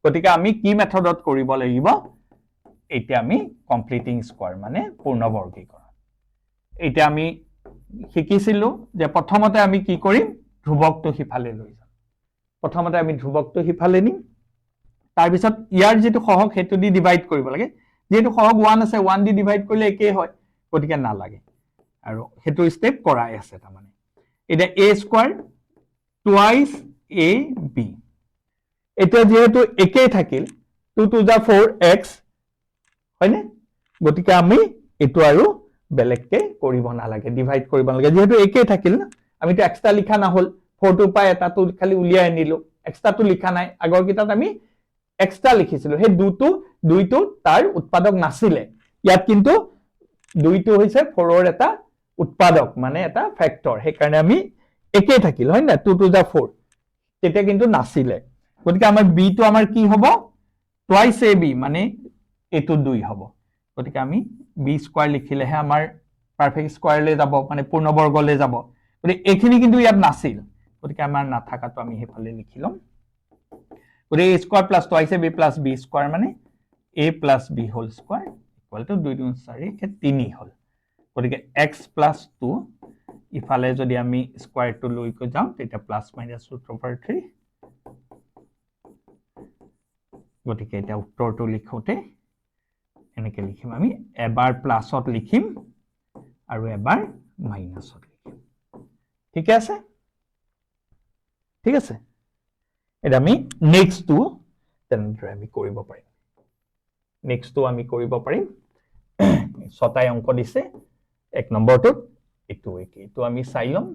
গতিকে আমি কি মেথডত কৰিব লাগিব এটা আমি কমপ্লিটিং স্কয়াৰ মানে পূৰ্ণবৰ্গীকৰণ এটা আমি শিকিছিলো যে প্ৰথমতে আমি কি কৰিম ধ্ৰুবকটো হিফালে লৈ যাম প্ৰথমতে আমি ধ্ৰুবকটো হিফালে নিম তাৰ পিছত ইয়াৰ যেটো সহগ হেতু দি ডিভাইড কৰিব লাগে যেটো সহগ 1 আছে 1 দি ডিভাইড কৰিলে একে হয় গতিকে না লাগে আৰু হেতু স্টেপ কৰাই আছে তাৰ মানে এটা a square twice a b এতিয়া যেহেতু একেই থাকিল 2 to the 4x হয়নে গতিকে আমি এটো আৰু বেলেগকে কৰিব নালাগে ডিভাইড কৰিব নালাগে যেহেতু একেই থাকিল না আমি তো এক্সট্ৰা লিখা না হল 4 to পাই এটা তো খালি উলিয়াই আনিলো এক্সট্ৰা তো লিখা নাই আগৰ কিতাত আমি এক্সট্ৰা লিখিছিলো হে দুইটো তাৰ উৎপাদক নাছিলে ইয়াত কিন্তু দুইটো হৈছে 4 ৰ এটা উৎপাদক মানে এটা ফ্যাক্টৰ হে কাৰণে আমি একেই থাকিল হয় না 2 to the 4 তেতিয়া কিন্তু নাছিলে গতিকে আমাৰ b টো আমাৰ কি হ'ব twice ab মানে এটো 2 হ'ব গতিকে আমি b স্কয়ার লিখিলে হে আমাৰ পাৰফেক্ট স্কয়াৰ লে যাব মানে পূৰ্ণবৰ্গ লে যাব গতিকে এখিনি কিন্তু ইয়াত নাছিল গতিকে আমাৰ নাথাকাটো আমি হেফালে লিখিলম গতিকে a square plus twice ab plus b square মানে a plus b whole square equal to 2 2 4 এ 3 হল গতিকে x প্লাস 2 ইফালে যদি আমি স্কয়ার টু লৈ কো যাও তেতিয়া প্লাস মাইনাস √3 গতিকে এটা উত্তৰটো লিখোতে এনেকে লিখিম আমি এবাৰ প্লাসত লিখিম আৰু এবাৰ মাইনাসত লিখিম ঠিক আছে এটা আমি নেক্সট টু তেনদৰে আমি কৰিব পাৰিম নেক্সট টু আমি কৰিব পাৰিম ছটাই অংক দিছে এক নম্বৰটোত এটো আমি চাইলম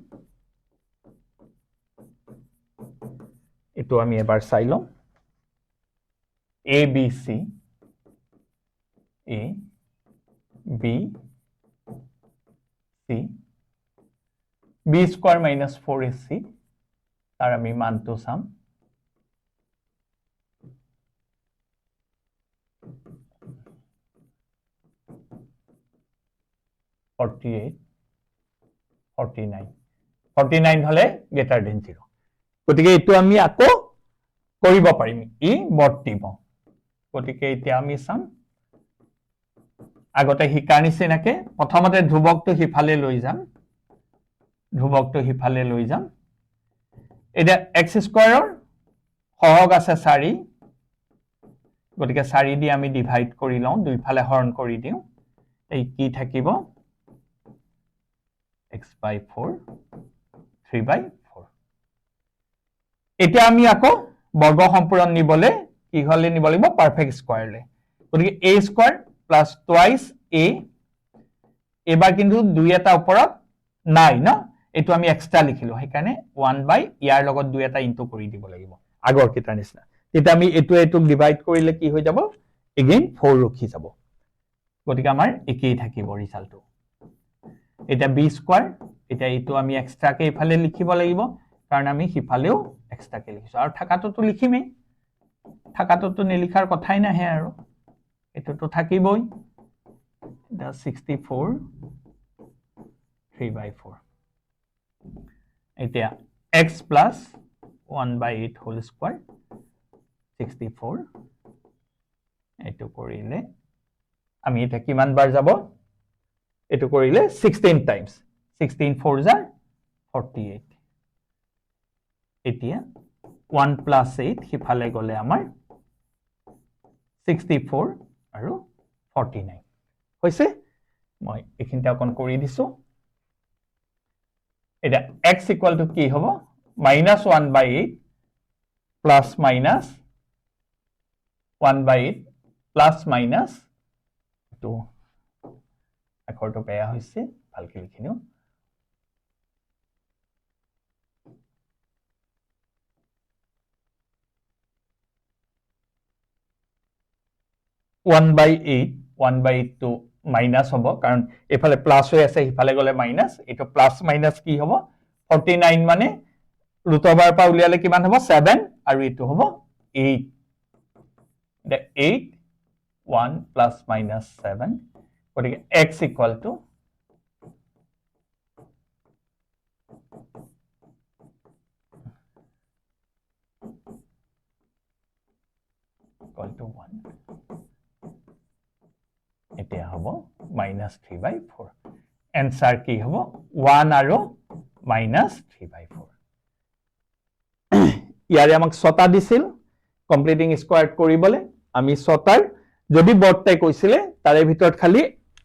এটো আমি এবাৰ চাইলম a b c a b c b square minus 4ac তাৰ আমি মানটো চাম 48 49 হলে greater than 0 গতিকে এটো আমি আকৌ কৰিব পাৰিম ই বৰ্তিব গতিকে এতিয়া আমি চাম আগতে হিকাৰ নিচিনাকে প্ৰথমতে ধ্ৰুৱকটো হিফালে লৈ যাম এটা x স্কয়াৰৰ সহগ আছে 4 গতিকে 4 দি আমি ডিভাইড কৰি লওঁ দুইফালে হৰণ কৰি দিওঁ এই কি থাকিব x/4 3/4 এতিয়া আমি আকৌ বৰ্গ সম্পূৰণ নিবলে কি হলে নিব লাগিব পাৰফেক্ট স্কয়াৰ লে গতিকে a square plus twice a এবাৰ কিন্তু দুই এটা ওপৰত নাই না এটো আমি এক্সট্ৰা লিখিলো সেই কাৰণে 1 বাই ইয়াৰ লগত দুই এটা ইনটু কৰি দিব লাগিব আগৰ কিটা নিচিনা তেতিয়া আমি এটো ডিভাইড কৰিলে কি হৈ যাব এগেইন 4 ৰখি যাব গতিকে আমাৰ একেই থাকিব ৰিজাল্টটো এটা b স্কয়াৰ এটা এটো আমি এক্সট্ৰা কে ইফালে লিখিব লাগিব কাৰণ আমি হিফালেও এক্সট্ৰা কে লিখিছো আৰু থাকাটো লিখিমেই থাকাটো নিলিখাৰ কথাই নাহে আৰু এটোটো থাকিবই এটা 64 3/4 এতিয়া x plus 1/8 whole square 64 এটো কৰিলে আমি এটা কিমান বাৰ যাব এটো কৰিলে 16 times 16 4 jar 48 এতিয়া 1 plus 8 হিফালে গলে আমাৰ 64 আৰু 49 হৈছে মই এখিনটা অকন কৰি দিছো এটা x equal to কি হ'ব -1/8 plus minus 1/8 plus minus to আকৰটো বেয়া হৈছে ভালকে লিখিনো 1/8 to minus হ'ব কাৰণ এফালে প্লাস হৈ আছে ইফালে গলে মাইনাস এটো প্লাস মাইনাস কি হ'ব 49 মানে ৰুট ওভাৰ পা উলিয়ালে কিমান হ'ব 7 আৰু এটো হ'ব 8 the 8 1 plus minus 7 গতিকে x equal to equal to 1 এতিয়া হ'ব -3/4 এনসার কি হ'ব 1 আৰু -3/4 ইয়াৰে আমাক ছটা দিছিল কমপ্লিটিং স্কয়াৰ কৰিবলে আমি ছটাৰ যদি বৰ্তাই কৈছিলে তাৰে ভিতৰত খালি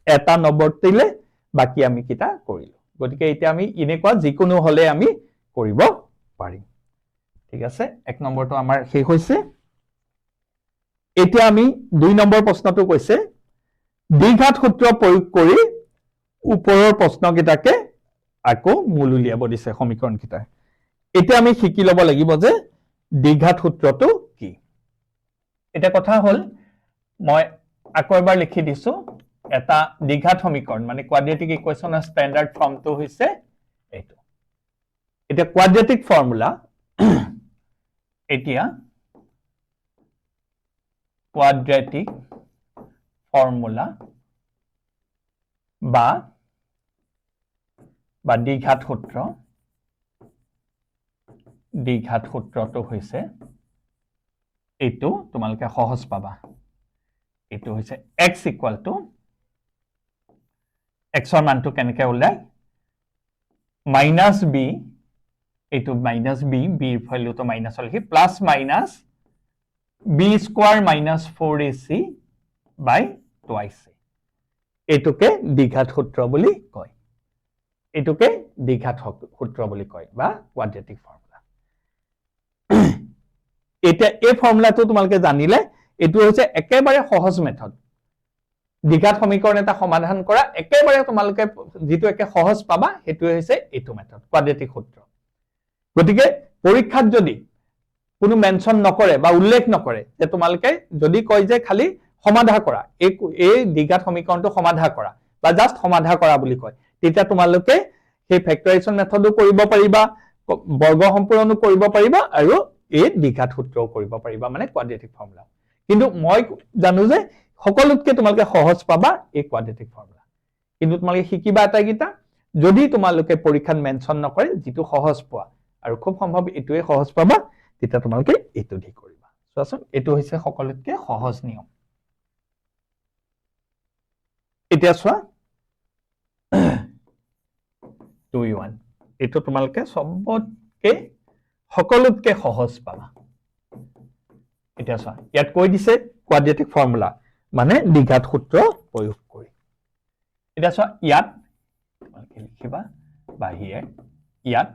এটা নবৰ্তিলে বাকি আমি কিটা কৰিলো গতিকে এতিয়া আমি ইনেকুৱা যিকোনো হলে আমি কৰিব পাৰিম ঠিক আছে 1 নম্বৰটো আমাৰ শেষ হৈছে এতিয়া আমি 2 নম্বৰ প্ৰশ্নটো কৈছে দ্বিঘাত সূত্ৰ প্ৰয়োগ কৰি ওপৰৰ প্ৰশ্নকেইটাকে আকৌ মূল উলিয়াব দিছে সমীকৰণকেইটা এতিয়া আমি শিকি ল'ব লাগিব যে দ্বিঘাত সূত্ৰটো কি এটা কথা হল মই আকৌ এবাৰ লিখি দিছো এটা দ্বিঘাত সমীকৰণ মানে কোৱাড্ৰেটিক ইকুৱেশ্যনৰ ষ্টেণ্ডাৰ্ড ফৰ্মটো হৈছে এইটো এটা কোৱাড্ৰেটিক ফৰ্মুলা এতিয়া quadratic formula বা দ্বিঘাত সূত্ৰটো হৈছে এইটো তোমালোকে সহজ পাবা এইটো হৈছে x equal to x ৰ মানটো কেনেকৈ ওলাই - b এইটো -b b ৰ ভ্যালুটো মাইনাস লিখি plus minus b square minus 4ac by twice এটুকে দ্বিঘাত সূত্র বুলি কয় এটুকে দ্বিঘাত সূত্র বুলি কয় বা কোয়াড্রেটিক ফর্মুলা এটা এই ফর্মুলাটো তোমালকে জানিলে এটু হৈছে একেবাৰে সহজ মেথড দ্বিঘাত সমীকৰণ এটা সমাধান কৰা একেবাৰে তোমালকে যেটো একে সহজ পাবা হেতু হৈছে এটু মেথড কোয়াড্ৰেটিক সূত্ৰ গতিকে পৰীক্ষাত যদি কোনো মেনশন নকৰে বা উল্লেখ নকৰে যে তোমালকে যদি কয় যে খালি সমাধান কৰা এই দ্বিঘাত সমীকৰণটো সমাধান কৰা বা জাস্ট সমাধান কৰা বুলি কয় তেতিয়া তোমালকে সেই ফেক্টৰাইজেশ্যন মেথডো কৰিব পাৰিবা বৰ্গ সম্পূৰ্ণও কৰিব পাৰিবা আৰু এই দ্বিঘাত সূত্ৰও কৰিব পাৰিবা মানে কোৱাড্ৰেটিক ফৰ্মুলা কিন্তু মই জানো যে সকলোতকে তোমালকে সহজ পাবা এই কোৱাড্ৰেটিক ফৰ্মুলা কিন্তু তোমালকে শিকিবা এটাইগিটা যদি তোমালকে পৰীক্ষাত মেনশন নকৰে যেটো সহজ পোৱা আৰু খুব সম্ভৱ এটোৱে সহজ পাবা তেতিয়া তোমালকে এটো দি কৰিবা চোৱাচোন এটো হৈছে সকলোতকে সহজ নিয়ম এতিয়া চোৱা 2 এটো তোমালকে সবতকে সকলোতকে সহজ পাবা এতিয়া চোৱা ইয়াত কৈ দিছে কোৱাড্ৰেটিক ফৰ্মুলা মানে দ্বিঘাত সূত্ৰ প্ৰয়োগ কৰি এতিয়া চোৱা ইয়াত তোমালকে লিখিবা বাহিৰে ইয়াত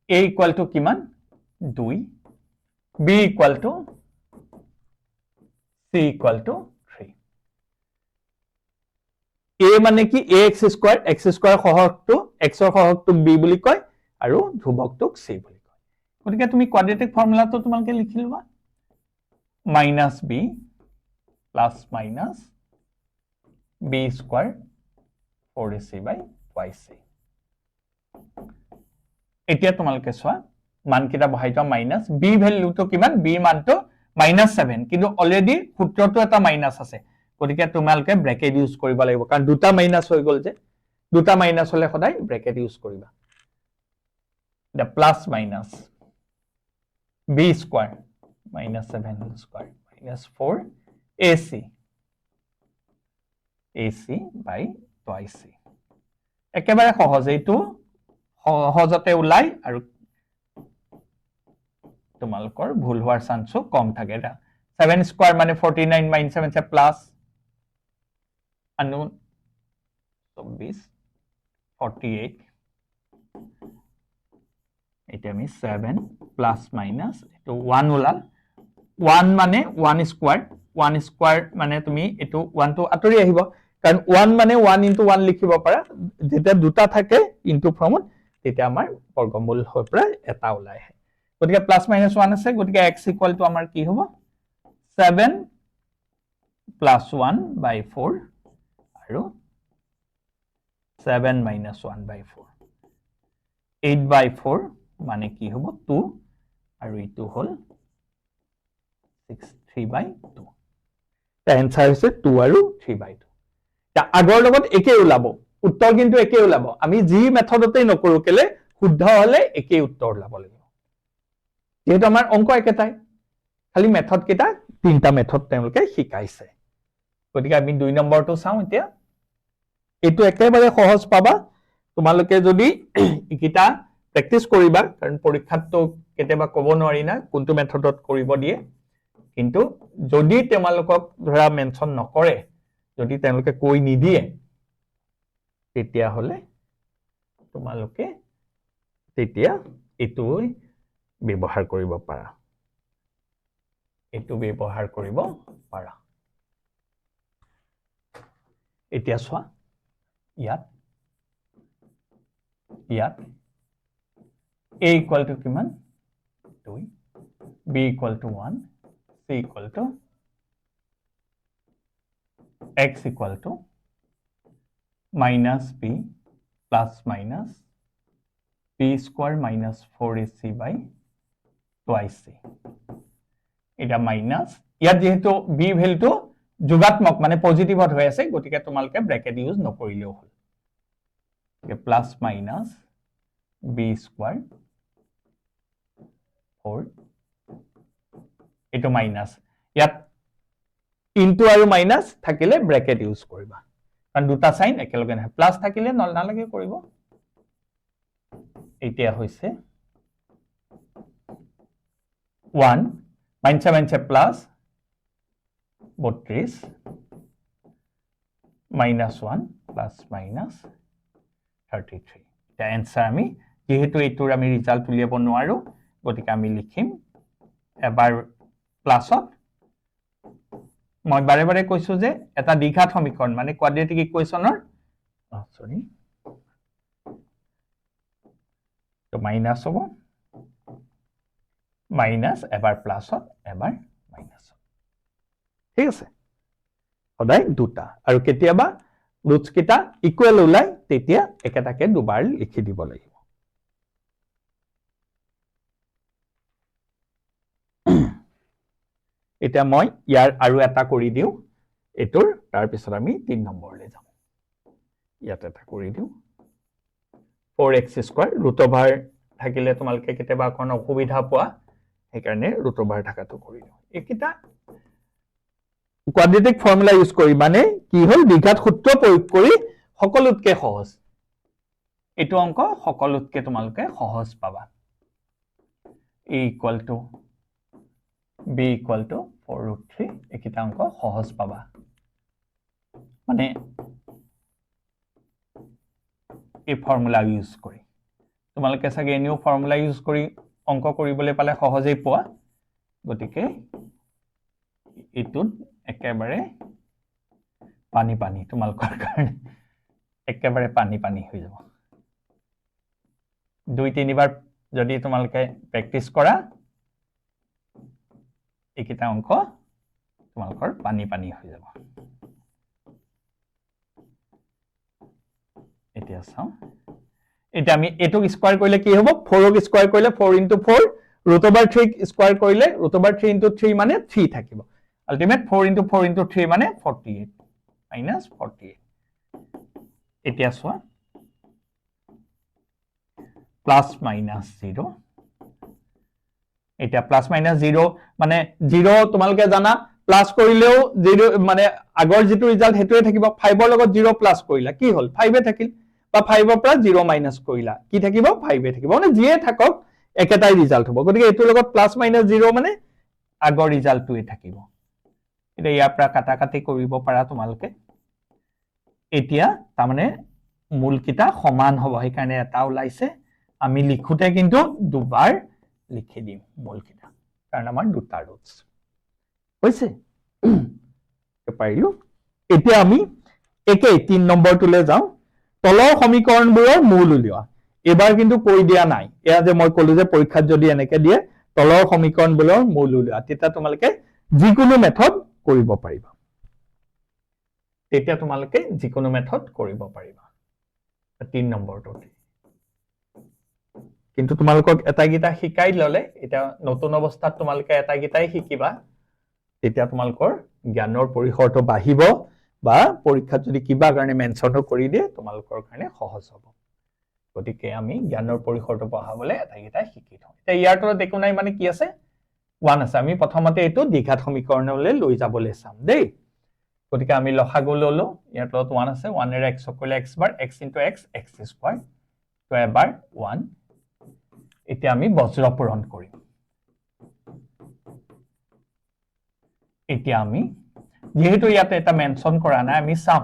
a equal to কিমান 2 b equal to c equal to 3 a মানে কি ax square সহগটো x ৰ সহগটো b বুলি কয় আৰু ধ্ৰুৱকটোক c বুলি কয় গতিকে তুমি কোৱাড্ৰেটিক ফৰ্মুলাটো তোমালকে লিখি লবা -b plus minus b square 4ac by twice c এতিয়া তোমালকে চোৱা মান কিটা বহাই যাও মাইনাস b ভ্যালুটো কিমান b মানটো -7 কিন্তু অলৰেডি সূত্ৰটো এটা মাইনাস আছে গতিকে তোমালকে ব্ৰেকেট ইউজ কৰিব লাগিব কাৰণ দুটা মাইনাস হৈ গল যে দুটা মাইনাস হলে সদায় ব্ৰেকেট ইউজ কৰিবা the plus minus b square -7 whole square minus 4 ac by twice c একেবাৰে সহজ এইটো সহজতে ওলাই আৰু তোমালকৰ ভুল হোৱাৰ চান্সও কম থাকে 7 স্কয়াৰ মানে 49 - 7 से প্লাস unknown 24 48 এটা আমি 7 প্লাস মাইনাস এটো 1 ওলাল 1 মানে 1 স্কয়াৰ মানে তুমি এটো 1 টো আতৰি আহিব কাৰণ 1 মানে 1 into 1 লিখিব পাৰা যেটা দুটা থাকে ইনটু ফৰ্মত তেতিয়া আমাৰ বৰ্গমূল হৈ পৰা এটা ওলাই আহে গতিকে প্লাস মাইনাস 1 আছে গতিকে x ইকুয়াল টু আমাৰ কি হ'ব 7 plus 1 by 4 আৰু 7 minus 1 by 4 8 by 4 মানে কি হ'ব 2 আৰু ইটো হল 3 by 2 তা आंसर হৈছে 2 আৰু 3 by 2 তা আগৰ লগত একে ওলাব উত্তৰ কিন্তু একে ওলাব আমি যি মেথডতে নকৰো কেলে শুদ্ধ হলে একে উত্তৰ ওলাব লাগিব যেহেতু আমাৰ অংক একেটাই খালি মেথড কেটা তিনটা মেথড তেওঁলোকে শিকাইছে গতিকে আমি 2 নম্বৰটো চাও এতিয়া এটো একেবাৰে সহজ পাবা তোমালোকে যদি ইকিটা প্ৰেক্টিস কৰিবা কাৰণ পৰীক্ষাত তো কেতেবা ক'ব নোৱাৰি না কোনটো মেথডত কৰিব দিয়ে কিন্তু যদি তোমালোকক ধৰা মেনশন নকৰে যদি তেওঁলোকে কৈ নিদিয়ে তেতিয়া হলে তোমালোকে তেতিয়া এটো ব্যৱহাৰ কৰিব পাৰা এইটো ব্যৱহাৰ কৰিব পাৰা এতিয়া চোৱা ইয়াত a equal to কিমান 2 b equal to 1 c equal to x equal to minus b plus minus b square minus 4ac by twice c এটা মাইনাস ইয়াত যেহেতু b ভ্যালুটো যোগাত্মক মানে পজিটিভত হৈ আছে গতিকে তোমালকে ব্র্যাকেট ইউজ নকৰিলেও হ'ল প্লাস মাইনাস b square 4 এটো মাইনাস ইয়াত ইনটু আৰু মাইনাস থাকিলে ব্ৰ্যাকেট ইউজ কৰিবা কাৰণ দুটা সাইন একেলগে নহয় প্লাস থাকিলে নালাগে কৰিব এতিয়া হৈছে 1 minus plus 32 minus 1 plus minus 33 the answer আমি যেহেতু এইটোৰ আমি ৰিজাল্ট উলিয়াব নোৱাৰো গতিকে আমি লিখিম এবাৰ প্লাসত মই বাৰে বাৰে কৈছো যে এটা দ্বিঘাত সমীকৰণ মানে কোৱাড্ৰেটিক ইকুৱেচনৰ সৰি তো মাইনাস হ'ব মাইনাস এবাৰ প্লাসত এবাৰ মাইনাস ঠিক আছে সদায় দুটা আৰু কেতিয়াবা ৰুটস কিটা ইকুয়াল ওলাই তেতিয়া একেটাকে দুবাৰ লিখি দিব লাগিব এটা মই ইয়াৰ আৰু এটা কৰি দিও এটোৰ তাৰ পিছত আমি 3 নম্বৰলৈ যাম ইয়াত এটা কৰি দিও 4x² ৰুট ওভাৰ থাকিলে তোমালকে কেতিয়াবা কোন অসুবিধা পোৱা সেইকাৰণে ৰুট ওভাৰ থাকাটো কৰি দিও একিটা কোয়াড্ৰেটিক ফৰ্মুলা ইউজ কৰি মানে কি হল দ্বিঘাত সূত্ৰ প্ৰয়োগ কৰি সকলোতকে সহজ এটো অঙ্ক সকলোতকে তোমালকে সহজ পাবা a equal to b equal to 4√3 একিটা অঙ্ক সহজ পাবা মানে এই ফর্মুলা ইউজ কৰি তোমালকে সাগে নিউ ফৰ্মুলা ইউজ কৰি অঙ্ক কৰিবলৈ পালে সহজেই পোৱা গতিকে ইটুত একেবাৰে পানী পানী তোমালকৰ কাৰণে একেবাৰে পানী পানী হৈ যাব 2-3 বাৰ যদি তোমালকে প্ৰ্যাকটিস কৰা একিটা অঙ্ক তোমালকৰ পানী পানী হৈ যাব এতিয়া চাও এটা আমি এটোক স্কয়াৰ কৰিলে কি হ'ব 4ক স্কয়াৰ কৰিলে 4 * 4 √3 স্কয়াৰ কৰিলে √3 * 3 মানে 3 থাকিব ultimate 4 * 4 * 3 মানে 48 minus 48 এতিয়া সোয়া plus minus 0 এটা plus minus 0 মানে 0 তোমালকে জানা প্লাস কৰিলেও 0 মানে আগৰ যেটো ৰিজাল্ট হেতুৱে থাকিব 5 ৰ লগত 0 প্লাস কৰিলা কি হল 5 এ থাকিল বা 5 ৰ পৰা 0 মাইনাস কৰিলা কি থাকিব 5 এ থাকিব মানে যিয়ে থাকক একেটাই ৰিজাল্ট হ'ব গতিকে এটোৰ লগত plus minus 0 মানে আগৰ ৰিজাল্টটোৱে থাকিব এটা ইয়াৰ পৰা কাটাকাটি কৰিব পাৰা তোমালকে এতিয়া তাৰমানে মূলকিটা সমান হ'ব সেই কাৰণে এটা ওলাইছে আমি লিখোতে কিন্তু দুবাৰ লিখি দিম মূলকিটা কাৰণ আমাৰ দুটা ৰুটস হৈছে পাইলো এতিয়া আমি একে 3 নম্বৰটোলে যাও তলৰ সমীকৰণবোৰৰ মূল উলিওৱা এবাৰ কিন্তু কৈ দিয়া নাই এয়া যে মই কলো যে পৰীক্ষাত যদি এনেকে দিয়ে তলৰ সমীকৰণবোৰৰ মূল উলিওৱা তেতিয়া তোমালকে যিকোনো মেথড কৰিব পাৰিবা তেতিয়া তোমালকে যিকোনো মেথড কৰিব পাৰিবা 3 নম্বৰটো কিন্তু তোমালকক এটা গিটা শিকাই ললে এটা নতুন অৱস্থাত তোমালকে এটা গিটাই শিকিবা তেতিয়া তোমালকৰ জ্ঞানৰ পৰিসৰটো বাঢ়িব বা পৰীক্ষাত যদি কিবা কাৰণে মেনচন কৰি দিয়ে তোমালকৰ কাৰণে সহজ হ'ব গতিকে আমি জ্ঞানৰ পৰিসৰটো বঢ়াবলৈ এটা গিটাই শিকি থওঁ এতিয়া ইয়াৰটো দেখো নাই মানে কি আছে 1 আছে আমি প্ৰথমতে এটো দ্বিঘাত সমীকৰণলৈ লৈ যাবলৈ চাম দেই গতিকে আমি লসাগু ললো ইয়াৰ তলত 1 আছে 1 এৰ x কৰিলে x বাৰ x * x x² তো এবাৰ 1 এতিয়া আমি বজ্ৰ পূৰণ কৰিম এতিয়া আমি যেহেতু ইয়াতে এটা মেনশন কৰা নাই আমি চাম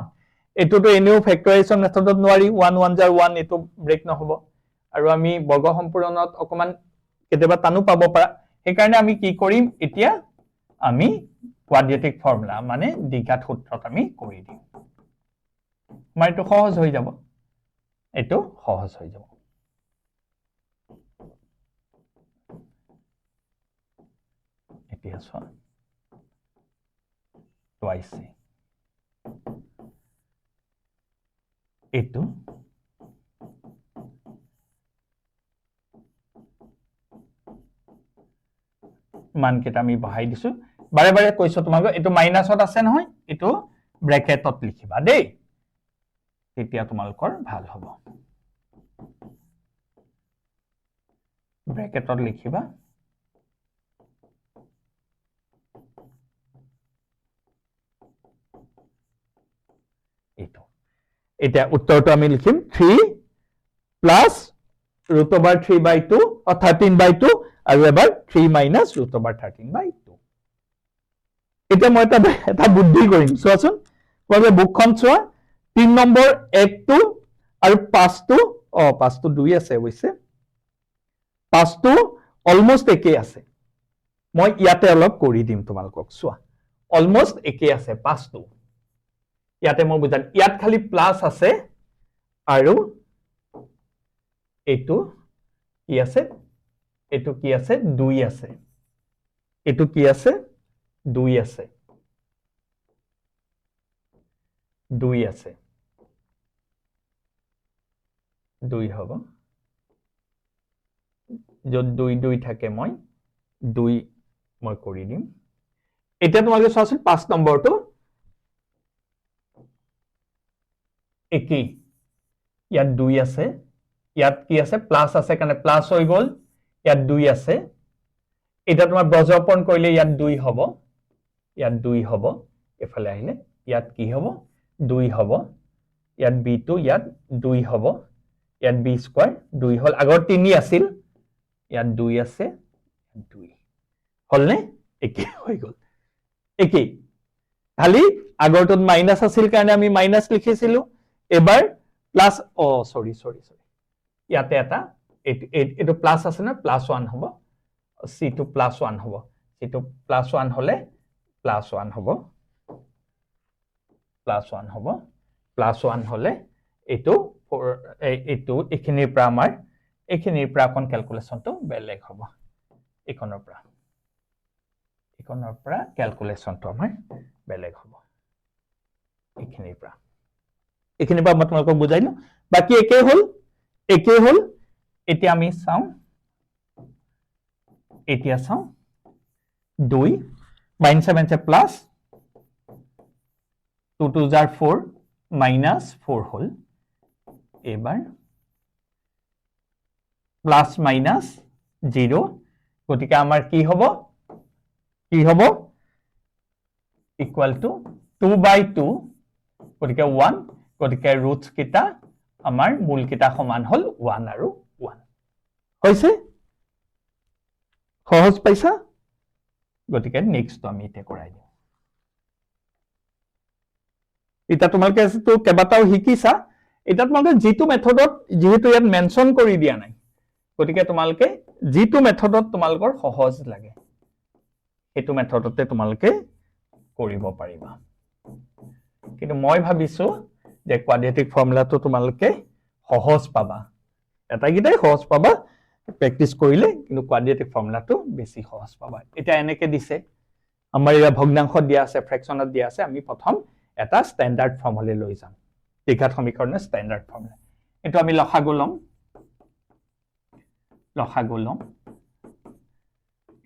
এটোটো এনেও ফেক্টৰাইজেশ্যন মেথডত নোৱাৰি 1 1 * 1 এটো ব্ৰেক নহব আৰু আমি বৰ্গ সম্পূৰণত অকমান কেতিয়াবা টানো পাব পাৰা সেইকাৰণে আমি কি কৰিম এতিয়া আমি কোৱাড্ৰেটিক ফৰ্মুলা মানে দ্বিঘাত সূত্ৰত আমি কৰি দিম আমাৰ এইটো সহজ হৈ যাব এতিয়া চোৱা twice এইটো মান কেটা আমি বহাই দিছো বাৰে বাৰে কৈছো তোমালোক এইটো মাইনাসত আছে নহয় এইটো ব্ৰেকেটত লিখিবা দেই তেতিয়া তোমালোকৰ ভাল হ'ব ব্ৰেকেটত লিখিবা এইটো এতিয়া উত্তৰটো আমি লিখিম 3 প্লাস √3/2 or 13/2 আৰু এবাৰ 3 minus √13/2 এতিয়া মই এটা বুদ্ধি কৰিম চোৱাচোন মই বুকখন চোৱা 3 নম্বৰ 1 টো আৰু 5 টো 5 টো 2 আছে অৱশ্যে 5 টো অলমোস্ট একেই আছে মই ইয়াতে অলপ কৰি দিম তোমালোকক চোৱা অলমোস্ট একেই আছে 5 টো ইয়াতে মই বুজাম ইয়াত খালি প্লাস আছে আৰু এইটো কি আছে এইটো কি আছে 2 আছে এইটো কি আছে 2 আছে 2 আছে 2 হ'ব যত 2 2 থাকে মই 2 মই কৰি দিম এতিয়া তোমালোকে চোৱাচোন 5 নম্বৰটো একেই ইয়াত 2 আছে ইয়াত কি আছে প্লাস আছে কাৰণে প্লাস হৈ গল ইয়াত 2 আছে এটা তোমাৰ বজ্ৰপন কৰিলে ইয়াত 2 হ'ব ইয়াত 2 হ'ব এফালে আহিলে ইয়াত কি হ'ব 2 হ'ব ইয়াত b2 ইয়াত 2 হ'ব ইয়াত b স্কয়াৰ 2 হল আগৰ 3 আছিল ইয়াত 2 আছে 2 হলনে একেই হৈ গল একেই খালি আগৰটোত মাইনাস আছিল কাৰণে আমি মাইনাস লিখিছিলো এবাৰ প্লাস সৰি ইয়াতে এটা এটো প্লাস আছে না প্লাস 1 হ'ব c2 প্লাস 1 হ'ব c2 প্লাস 1 হলে প্লাস 1 হ'ব প্লাস 1 হলে এটো এখিনিৰ পৰা আমাৰ এখিনিৰ পৰা কোন ক্যালকুলেশনটো বেলেগ হ'ব এখনৰ পৰা ক্যালকুলেশনটো আমাৰ বেলেগ হ'ব এখিনিৰ পৰা মই তোমালোকক বুজাইলো বাকি একেই হল এতিয়া আমি চাও 2 -7 से प्लस 2 2 जार 4 माइनस 4 হল এবাৰ প্লাস মাইনাস 0 গতিকে আমাৰ কি হ'ব ইকুয়াল টু 2/2 গতিকে 1 গতিকে ৰুটস কিটা আমাৰ মূল কিটা সমান হল 1 আৰু 1 হৈছে সহজ পাইছা গতিকে নেক্সট আমি এটা কৰাই দিম এটা তোমালোকে তো কেবাটাও শিকিছা এটা তোমালোকে জিটু মেথডত যেহেতু ইয়াত মেনশন কৰি দিয়া নাই গতিকে তোমালোকে জিটু মেথডত তোমালোকৰ সহজ লাগে এটো মেথডতে তোমালোকে কৰিব পাৰিবা কিন্তু মই ভাবিছো যে কোৱাড্ৰেটিক ফৰ্মুলাটো তোমালোকে সহজ পাবা এটা গিটাই সহজ পাবা প্ৰেক্টিস কৰিলে কিন্তু কোৱাড্ৰেটিক ফৰ্মুলাটো বেছি সহজ পাবা এটা এনেকে দিছে আমাৰ ইয়া ভগ্নাংশ দিয়া আছে ফ্ৰেকশনত দিয়া আছে আমি প্ৰথম এটা স্ট্যান্ডাৰ্ড ফৰ্মুলা লৈ যাম দ্বিঘাত সমীকৰণৰ স্ট্যান্ডাৰ্ড ফৰ্মুলা এটো আমি লসাগু লম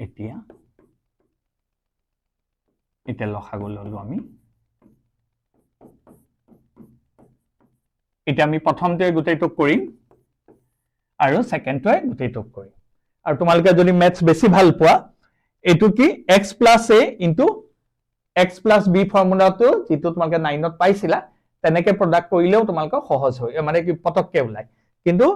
এতিয়া লসাগু ললো আমি এটা আমি প্ৰথমতে গুটেইটো কৰিম আৰু সেকেন্ডটোৱে গুটেইটো কৰিম আৰু তোমালোকে যদি ম্যাথছ বেছি ভাল পোৱা এটো কি x + a * x + b ফৰ্মুলাটো যেটো তোমালোকে 9ত পাইছিলা তেনেকে প্ৰডাক্ট কৰিলেও তোমালোকৰ সহজ হয় মানে কি পটককে ওলাই কিন্তু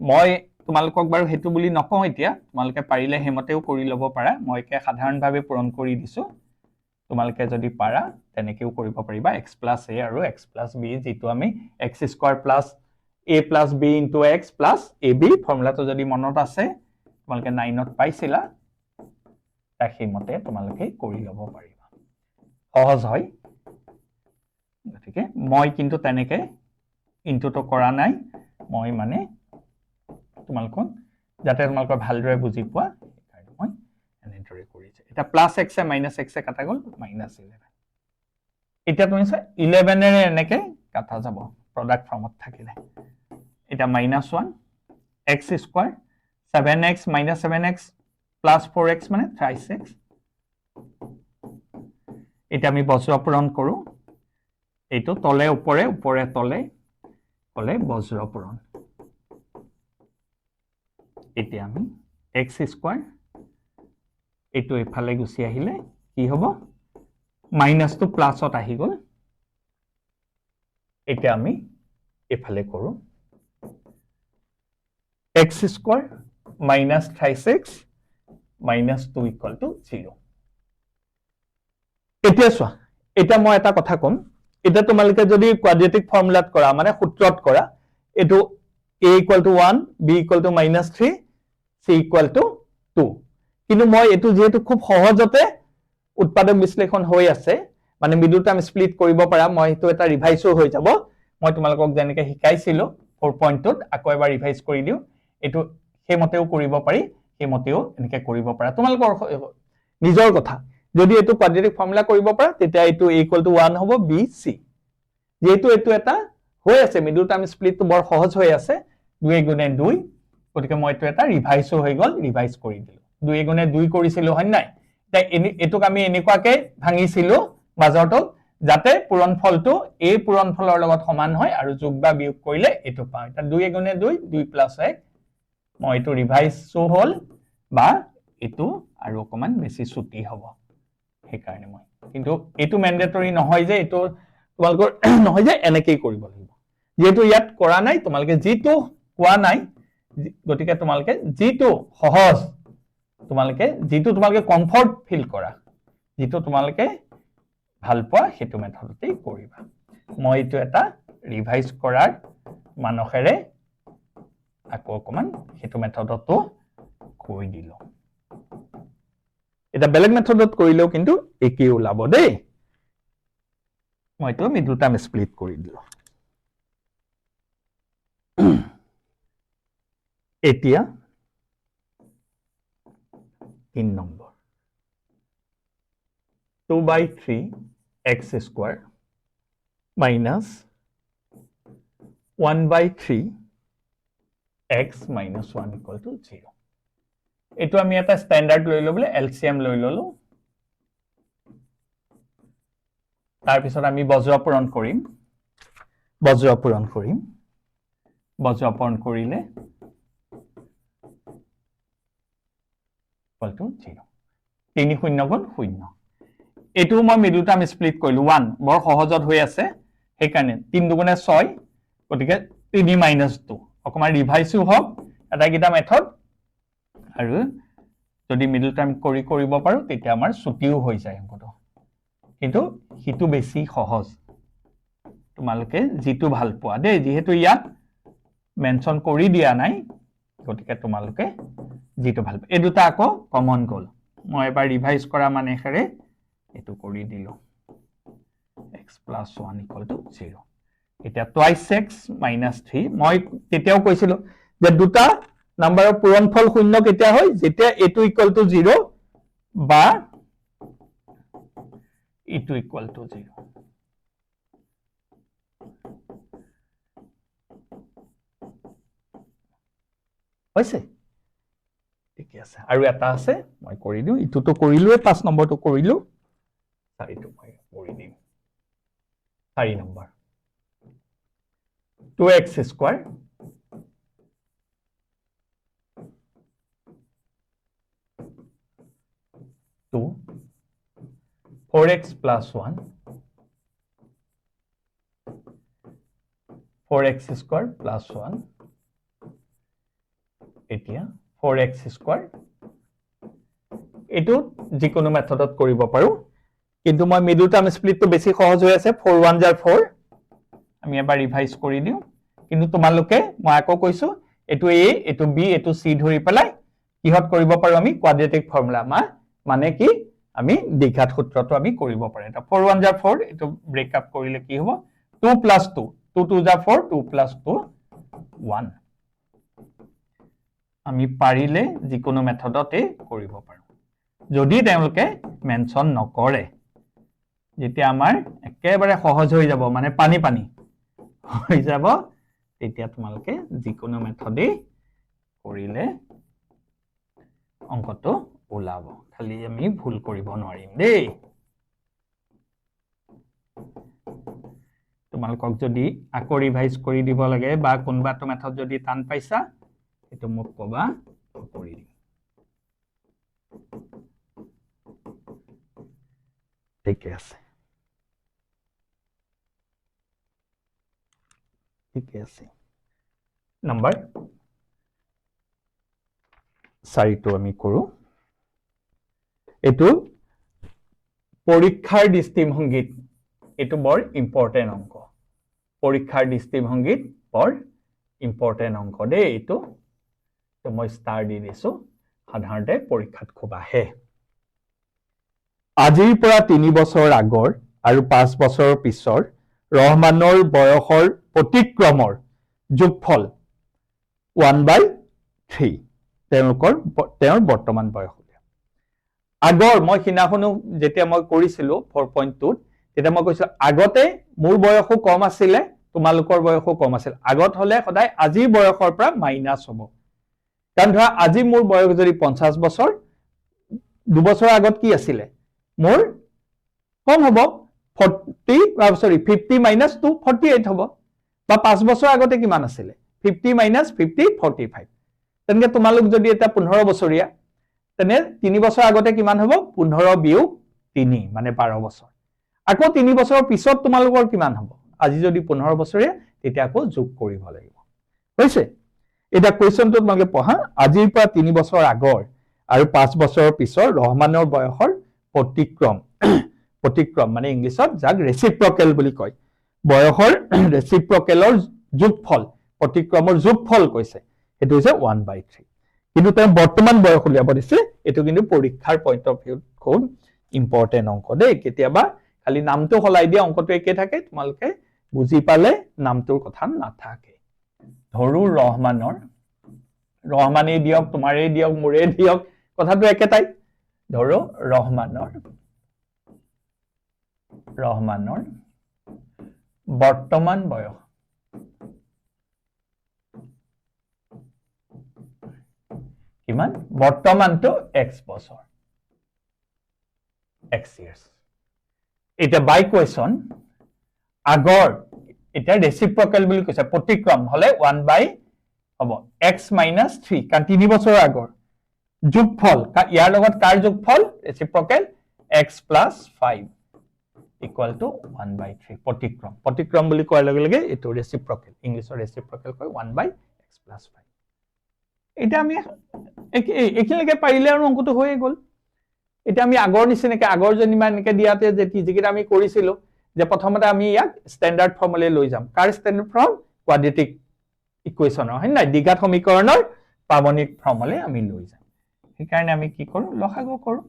মই তোমালোকক বাৰু হেতু বুলি নকওঁ এতিয়া তোমালোকে পাৰিলে হেমতেও কৰি ল'ব পাৰা মই একে সাধাৰণভাৱে পূৰণ কৰি দিছো তোমালোকে যদি পাৰা তেনেকেও কৰিব পাৰিবা x + a আৰু x + b যেটো আমি x² + a + b * x + ab ফৰ্মুলাটো যদি মনত আছে তোমালোকে 9ত পাইছিলা তাক সেইমতে তোমালোকে কৰি ল'ব পাৰিবা সহজ হয় গতিকে মই কিন্তু তেনেকে ইনটুটো কৰা নাই মই মানে তোমালোকক যাতে তোমালোকৰ ভালদৰে বুজি পোৱা সেইকাৰণে মই এনেদৰে কৰিছো এটা প্লাস x এ মাইনাস x এ কাটা গল -11 এটা তুমি 11 এৰে এনেকে কাটা যাব প্ৰডাক্ট ফৰ্মত থাকিলে এটা -1 x square 7x - 7x plus 4x মানে 3x এটা আমি বজ্ৰপূৰণ কৰো এইটো তলে উপৰে উপৰে তলে তলে বজ্ৰপূৰণ এতিয়া আমি x স্কয়ার এইটো এফালে গুছি আহিলে কি হ'ব মাইনাস টু প্লাসত আহি গল এতিয়া আমি এফালে কৰো x square minus 3x minus 2 equal to 0 এতিয়া চোৱা এটা মই এটা কথা কম এটা তোমালোকে যদি কোয়াড্ৰেটিক ফৰ্মুলাত কৰা মানে সূত্ৰত কৰা এটো a equal to 1 b equal to -3 c equal to 2 কিন্তু মই এটো যেহেতু খুব সহজতে উৎপাদক বিশ্লেষণ হৈ আছে মানে মিডল টার্ম স্প্লিট কৰিব পাৰা মই এটো এটা ৰিভাইজো হৈ যাব মই তোমালোকক যেনেকৈ শিকাইছিলো 4 পইণ্টত আকৌ এবাৰ ৰিভাইজ কৰি দিও এটো হেমতেও কৰিব পাৰি হেমতেও এনেকে কৰিব পাৰা তোমালোকৰ নিজৰ কথা যদি এটো কোয়াড্ৰেটিক ফৰ্মুলা কৰিব পাৰা তেতিয়া এটো a equal to 1 হ'ব b c যেহেতু এটো এটা হৈ আছে মিডল টার্ম স্প্লিটটো বৰ সহজ হৈ আছে 2 গুণে 2 গতিকে মই এটো এটা ৰিভাইজো হৈ গল ৰিভাইজ কৰি দিলো 2 গুণে 2 কৰিছিলো হয় নাই তাই এটোক আমি এনেকুৱাকে ভাঙিছিলো মাজৰটো যাতে পূৰণফলটো এই পূৰণফলৰ লগত সমান হয় আৰু যোগ বা বিয়োগ কৰিলে এটো পাওঁ এটা 2 গুণে 2 2 + 1 মই এটো ৰিভাইজো হল বা এটো আৰু অকমান বেছি ছুটি হ'ব সেইকাৰণে মই কিন্তু এটো ম্যান্ডেটৰি নহয় যে এটো তোমালোকৰ নহয় যে এনেকৈ কৰিব লাগিব যেহেতু ইয়াত কৰা নাই তোমালোকে যেটো কোৱা নাই গতিকে তোমালোকে যেটো সহজ তোমালোকে যেটো তোমালোকে কমফৰ্ট ফিল কৰা যেটো তোমালোকে ভাল পোৱা হেতু মেথডতেই কৰিবা মই এটো এটা ৰিভাইজ কৰাৰ মানখেৰে আকৌ অকমান হেতু মেথডতো কৈ দিলো এটা বেলেগ মেথডত কৰিলেও কিন্তু একেই ওলাব দেই মই তো মিডল টাৰ্ম স্প্লিট কৰি দিলো এতিয়া 3 number 2/3 x square minus 1/3 x minus 1 equal to 0 এটো আমি এটা স্ট্যান্ডার্ড লৈ লবলে এলসিএম লৈ ললো তাৰ পিছত আমি বজ্ৰপূৰণ কৰিম বজ্ৰপূৰণ কৰিলে equal to 0 3 0 গুণ 0 এটো মই মিডল টার্ম স্প্লিট কৰিলো 1 বৰ সহজত হৈ আছে সেইকাৰণে 3 দুগুণে 6 গতিকে 3 - 2 অকমান ৰিভাইজো হওক এটা কিটা মেথড আৰু যদি মিডল টাৰ্ম কৰিব পাৰো তেতিয়া আমাৰ ছুটিও হৈ যায় অংকটো কিন্তু হিটো বেছি সহজ তোমালোকে যেটো ভাল পোৱা দেই যেহেতু ইয়াত মেনশন কৰি দিয়া নাই গতিকে তোমালোকে যেটো ভাল এই দুটা আকৌ কমন গল মই এবাৰ ৰিভাইজ কৰা মানেৰে এটো কৰি দিলো x + 1 = 0 এটা twice x - 3 মই তেতিয়াও কৈছিলো যে দুটা নাম্বাৰৰ পূৰণফল শূন্য কেতিয়া হয় যেতিয়া এটো ইকুয়াল টু 0 বা এটো ইকুয়াল টু 0 হৈছে ঠিক আছে আৰু এটা আছে মই কৰি দিও ইটোটো কৰিলোৱে 5 নম্বৰটো কৰিলো চাৰিটো মই কৰি দিম 4 number 2x square to 4x plus 1 4x square plus 1 এতিয়া 4x square এটো যিকোনো মেথডত কৰিব পাৰো কিন্তু মই মিডল টার্ম স্প্লিটটো বেছি সহজ হৈ আছে 4 1 jar 4 আমি এবাৰ ৰিভাইজ কৰি দিও কিন্তু তোমালোকে মই আকৌ কৈছো এটো a এটো b এটো c ধৰি পেলাই কিহত কৰিব পাৰো আমি কোৱাড্ৰেটিক ফৰ্মুলা মানে কি আমি দ্বিঘাত সূত্ৰটো আমি কৰিব পাৰো এটা 4 1 যা 4 এটো ব্ৰেক আপ কৰিলে কি হ'ব 2 + 2 2 2 যা 4 2 + 2 1 আমি পাৰিলে যিকোনো মেথডতে কৰিব পাৰো যদি তেওঁলোকে মেনশন নকৰে যেতিয়া আমাৰ একেবাৰে সহজ হৈ যাব মানে পানী পানী হৈ যাব তেতিয়া তোমালোকে যিকোনো মেথডে কৰিলে অংকটো ওলাব খালি আমি ভুল কৰিব নোৱাৰিম দেই তোমালোকক যদি আকৌ ৰিভাইজ কৰি দিব লাগে বা কোনবাটো মেথড যদি টান পাইছা এটো মোক কবা কৰি দিম ঠিক আছে ঠিক আছে নাম্বাৰ 4 টো আমি কৰো এটো পৰীক্ষাৰ দৃষ্টিভংগীত এটো বৰ ইম্পৰ্টেন্ট অংক পৰীক্ষাৰ দৃষ্টিভংগীত বৰ ইম্পৰ্টেন্ট অংক দেই এটো তো মই ষ্টাৰ দি দিছো সাধাৰণতে পৰীক্ষাত খুব আহে আজিৰ পৰা 3 বছৰ আগৰ আৰু 5 বছৰৰ পিছৰ ৰহমানৰ বয়সৰ প্ৰতিক্ৰমৰ যোগফল 1/3 তেওঁৰ বৰ্তমান বয়স আগৰ মই হিনাখনো যেতিয়া মই কৰিছিলো 4.2 তেতিয়া মই কৈছো আগতে মোৰ বয়সো কম আছিল তোমালোকৰ বয়সো কম আছিল আগত হলে সদায় আজি বয়সৰ পৰা মাইনাস হ'ব কাৰণ ধৰা আজি মোৰ বয়স যদি 50 বছৰ 2 বছৰ আগত কি আছিল মোৰ কম হ'ব 50 minus 2 48 হ'ব বা 5 বছৰ আগতে কিমান আছিল 50 minus 50 45 তেনকে তোমালোক যদি এটা 15 বছৰীয়া তেনে 3 বছৰ আগতে কিমান হ'ব 15 বিয়োগ 3 মানে 12 বছৰ আকৌ 3 বছৰৰ পিছত তোমালোকৰ কিমান হ'ব আজি যদি 15 বছৰীয়া তেতিয়া আকৌ যোগ কৰিব লাগিব হৈছে এটা কোৱেশ্চনটো তোমালোকে পঢ়া আজিৰ পৰা 3 বছৰ আগৰ আৰু 5 বছৰৰ পিছৰ ৰহমানৰ বয়সৰ প্ৰতিক্ৰম মানে ইংলিছত যাক ৰেচিপ্ৰকেল বুলি কয় বয়সৰ ৰেচিপ্ৰকেলৰ যোগফল প্ৰতিক্ৰমৰ যোগফল কৈছে এটো হৈছে 1/3 কিন্তু তাৰ বৰ্তমান বয়স উলিয়াব দিছে এটো কিন্তু পৰীক্ষাৰ পইণ্ট অফ ভিউ খুব ইম্পৰ্টেন্ট অংক দেই কেতিয়াবা খালি নামটো হলাই দিয়া অংকটো একে থাকে তোমালোকে বুজি পালে নামটোৰ কথা নাথাকে ধৰু ৰহমানে দিয়ক তোমাৰে দিয়ক মোৰে দিয়ক কথাটো একেটাই ধৰু ৰহমানৰ বৰ্তমান বয়স কিমান বৰ্তমানটো x বছৰ x years এটা বাই কোৱেশ্চন আগৰ এটা ৰেচিপ্ৰকেল বুলি কৈছে প্ৰতিক্ৰম হলে 1/, হ'ব x minus 3 কাৰণ 3 বছৰ আগৰ যোগফল ইয়াৰ লগত কাৰ যোগফল ৰেচিপ্ৰকেল x plus 5 equal to 1/3 প্ৰতিক্ৰম বুলি কোৱাৰ লগে লগে এটো ৰেচিপ্ৰকেল ইংলিছৰ ৰেচিপ্ৰকেল কয় 1/x plus 5 এটা আমি একিলৈকে পাৰিলে আৰু অংকটো হৈয়ে গ'ল এটা আমি আগৰ নিচিনাকে আগৰ জনিমান এনেকে দিয়াতে যে যিকেইটা আমি কৰিছিলো যে প্ৰথমতে আমি ইয়াক ষ্টেণ্ডাৰ্ড ফৰ্মুলে লৈ যাম কাৰ ষ্টেণ্ডাৰ্ড ফৰ্ম কোৱাড্ৰেটিক ইকুৱেশ্যনৰ হয় না দ্বিঘাত সমীকৰণৰ পাৱনিক ফৰ্মুলে আমি লৈ যাম সেইকাৰণে আমি কি কৰো লসাগু কৰো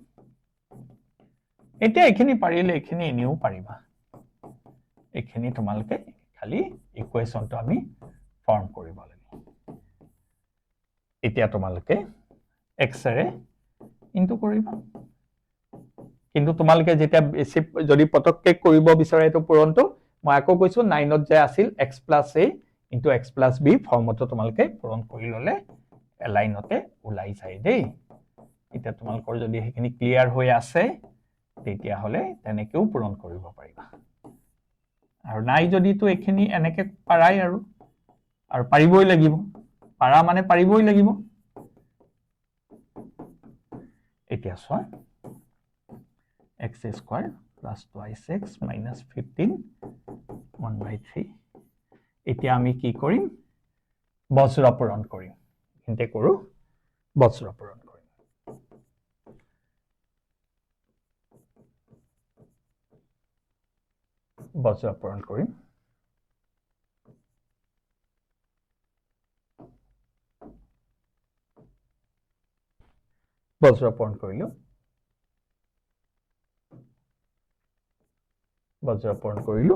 এতিয়া এখিনি পাৰিলে এখিনি এনেও পাৰিবা এখিনি তোমালোকে খালি ইকুৱেশ্যনটো আমি ফৰ্ম কৰিব লাগে এতিয়া তোমালোকে x ৰে ইনটু কৰিবা কিন্তু তোমালোকে যেতিয়া যদি পটককে কৰিব বিচাৰে এটো পূৰণটো মই আকৌ কৈছো 9 ত যে আছিল x plus a into x plus b ফৰ্মটো তোমালোকে পূৰণ কৰি ললে লাইনতে ওলাই যায় দেই এটা তোমালোকৰ যদি হেখিনি ক্লিয়াৰ হৈ আছে তেতিয়া হলে তেনেকেও পূৰণ কৰিব পাৰিবা আৰু নাই যদি তো এখিনি এনেকে পাৰাই আৰু পাৰিবই লাগিব পাৰা মানে পাৰিবই লাগিব এতিয়া চোৱা x square plus 2x minus 15 1/3 এতিয়া আমি কি কৰিম বজ্ৰ পূৰণ কৰিম এতে কৰো বজ্ৰ পূৰণ কৰিম বজ্ৰ পূৰণ কৰিম বজ্ৰপূৰণ কৰিলো বজ্ৰপূৰণ কৰিলো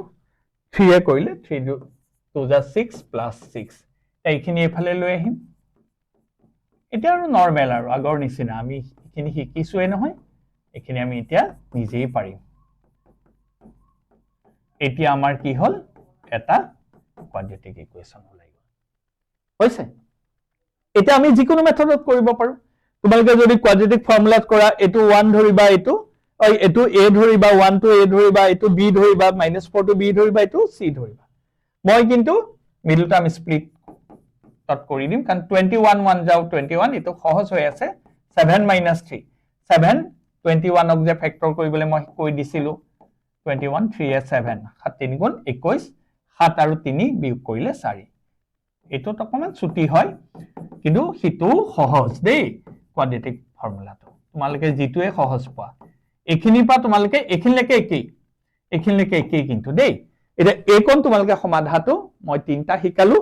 3 এ কৰিলে 3 2 যা 6 প্লাস 6 এইখিনি এফালে লৈ আহিম এটা আৰু নৰমাল আৰু আগৰ নিচিনা আমি এখিনি শিকিছোৱে নহয় এখিনি আমি এতিয়া নিজেই পাৰিম এতিয়া আমাৰ কি হল এটা কোয়াড্ৰেটিক ইকুৱেচন ওলাই গল হৈছে এতিয়া আমি যিকোনো মেথডত কৰিব পাৰো তোমালোকে যদি কোয়াড্ৰেটিক ফৰ্মুলাত কৰা এটো 1 ধৰিবা এটো এটো a ধৰিবা 1 to a ধৰিবা এটো b ধৰিবা -4 to b ধৰিবা এটো c ধৰিবা মই কিন্তু মিডল টাৰ্ম স্প্লিট তত কৰি দিম কাৰণ 21 1 যাও 21 এটো সহজ হৈ আছে 7 - 3 7 21 ক যে ফ্যাক্টৰ কৰিবলৈ মই কৈ দিছিলো 21 3 এ 7 7 3 গুণ 21 7 আৰু 3 বিয়োগ কৰিলে 4 এটো অকমান ছুটি হয় কিন্তু হিটো সহজ দেই কোয়াড্ৰেটিক ফৰ্মুলাটো তোমালোকে জিটোৱে সহজ পোৱা এখিনি পা তোমালোকে এখিনলৈকে একেই কিন্তু দেই এটা একন তোমালোকে সমাধানটো মই তিনটা শিকালো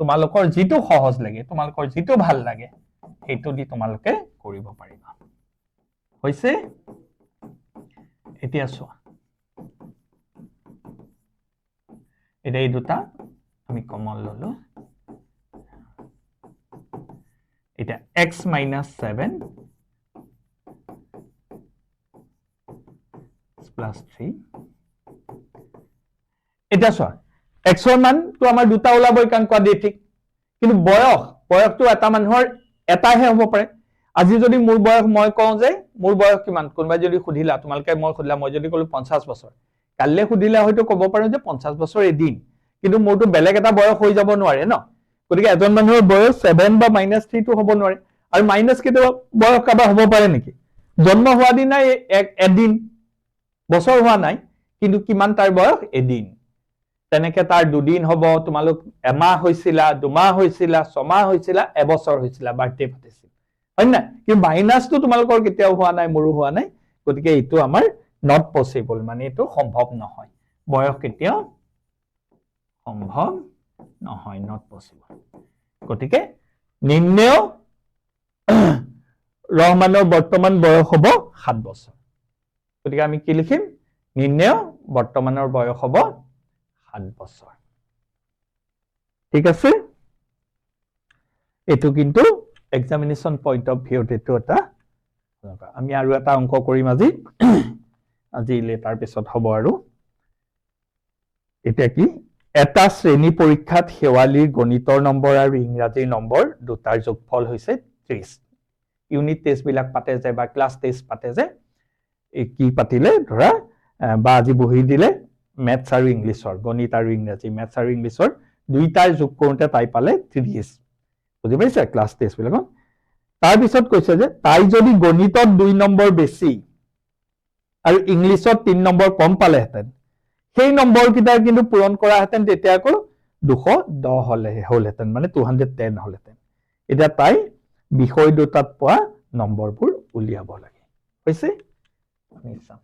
তোমালোকৰ জিটো সহজ লাগে তোমালোকৰ জিটো ভাল লাগে হেতু দি তোমালোকে কৰিব পাৰিবা হৈছে এতিয়া চোৱা এটা এই দুটা আমি কমন ললো এটা x - 7 plus 3 এটা চোৱা x ৰ মান তো আমাৰ দুটা ওলাবই কাৰণ কোয়াড্ৰেটিক কিন্তু বয়সটো এটা মানুহৰ এটাহে হ'ব পাৰে আজি যদি মোৰ বয়স মই কওঁ যে মোৰ বয়স কিমান কোনবা যদি খুদিলা তোমালকে মই খুদিলা মই যদি কলো 50 বছৰ কাললে খুদিলা হয়তো ক'ব পাৰো যে 50 বছৰ এদিন কিন্তু মোৰটো বেলেগ এটা বয়স হৈ যাব নোৱাৰে ন গতিকে এজন মানুহৰ বয়স 7 বা -3 টো হ'ব নোৱাৰে আৰু মাইনাস কেতিয়াবা বয়স কাবা হ'ব পাৰে নেকি জন্ম হোৱা দিনা এদিন বছৰ হোৱা নাই কিন্তু কিমান তাৰ বয়স এদিন তেনেকে তাৰ দুদিন হ'ব তোমালোক এমাহ হৈছিলা দুমাহ হৈছিলা ছমাহ হৈছিলা এবছৰ হৈছিলা বাৰ্থডে পাতিছিল হয় না কি মাইনাসটো তোমালোকৰ কেতিয়াও হোৱা নাই মোৰো হোৱা নাই গতিকে এটো আমাৰ নট পসিবল মানে এটো সম্ভৱ নহয় বয়স কেতিয়াও সম্ভৱ নহয় নট পসিবল গতিকে নিম্নেয় ৰহমানৰ বৰ্তমান বয়স হ'ব 7 বছৰ গতিকে আমি কি লিখিম নিম্নেয় বৰ্তমানৰ বয়স হ'ব 7 বছৰ ঠিক আছে এটো কিন্তু এক্সামিনেশন পয়েন্ট অফ ভিউ এটো এটা আমি আৰু এটা অংক কৰিম আজি লেটাৰ পিছত হ'ব আৰু এটা কি এটা শ্ৰেণী পৰীক্ষাত হেৱালীৰ গণিতৰ নম্বৰ আৰু ইংৰাজীৰ নম্বৰ দুটাৰ যোগফল হৈছে 30 ইউনিট টেষ্ট বিলাক পাতে যে বা ক্লাস টেষ্ট পাতে যে কি পাতিলে ধৰা বা আজি বহি দিলে ম্যাথছ আৰু ইংলিশৰ গণিত আৰু ইংৰাজী ম্যাথছ আৰু ইংলিশৰ দুইটাৰ যোগ কৰোতে তাই পালে 30 বুজি পাইছা ক্লাস টেষ্ট বিলাক তাৰ পিছত কৈছে যে তাই যদি গণিতত 2 নম্বৰ বেছি আৰু ইংলিশত 3 নম্বৰ কম পালে হেতেন সেই নম্বৰ কিটাৰ কিন্তু পূৰণ কৰা হেতেন তেতিয়া আকৌ 210 হলহেতেন মানে 210 হলহেতেন এটা তাই বিষয় দুটাত পোৱা নম্বৰবোৰ উলিয়াব লাগে হৈছে আমি চাম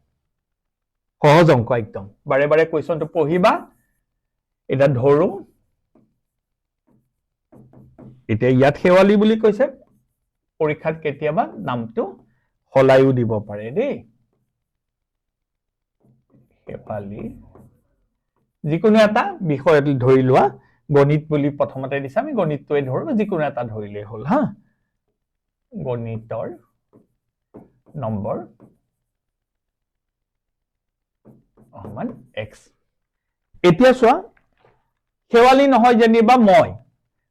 সহজ অংক একদম বাৰে বাৰে কোৱেশ্চনটো পঢ়িবা এটা ধৰো এটা ইয়াত হেৱালী বুলি কৈছে পৰীক্ষাত কেতিয়াবা নামটো হলাইও দিব পাৰে দেই হেৱালী যিকোনো এটা বিষয় ধৰি লোৱা গণিত বুলি প্ৰথমতে দিছে আমি গণিতটোৱে ধৰো যিকোনো এটা ধৰিলে হল হা গণিতৰ নম্বৰ সমান x এতিয়া চোৱা হেৱালী নহয় যেনিবা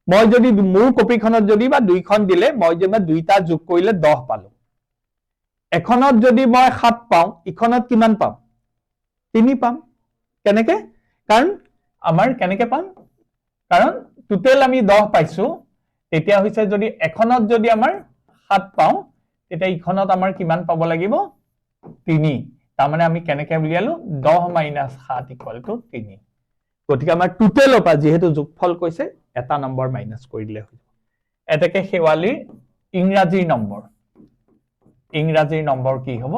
মই যদি মোৰ কপিখনত যদি বা দুইখন দিলে মই যেনিবা দুইটা যোগ কৰিলে 10 পালো এখনত যদি মই 7 পাও ইখনত কিমান পাম 3 পাম কেনেকে কাৰণ আমাৰ কেনেকে পাম কাৰণ টোটাল আমি 10 পাইছো তেতিয়া হৈছে যদি এখনত যদি আমাৰ 7 পাও তেতিয়া ইখনত আমাৰ কিমান পাব লাগিব 3 তাৰ মানে আমি কেনেকে উলিয়ালো 10 - 7 = 3 গতিকে আমাৰ টোটালৰ পৰা যেহেতু যোগফল কৈছে এটা নম্বৰ মাইনাস কৰি দিলে হৈ যাব এটাকে হেৱালীৰ ইংৰাজীৰ নম্বৰ কি হ'ব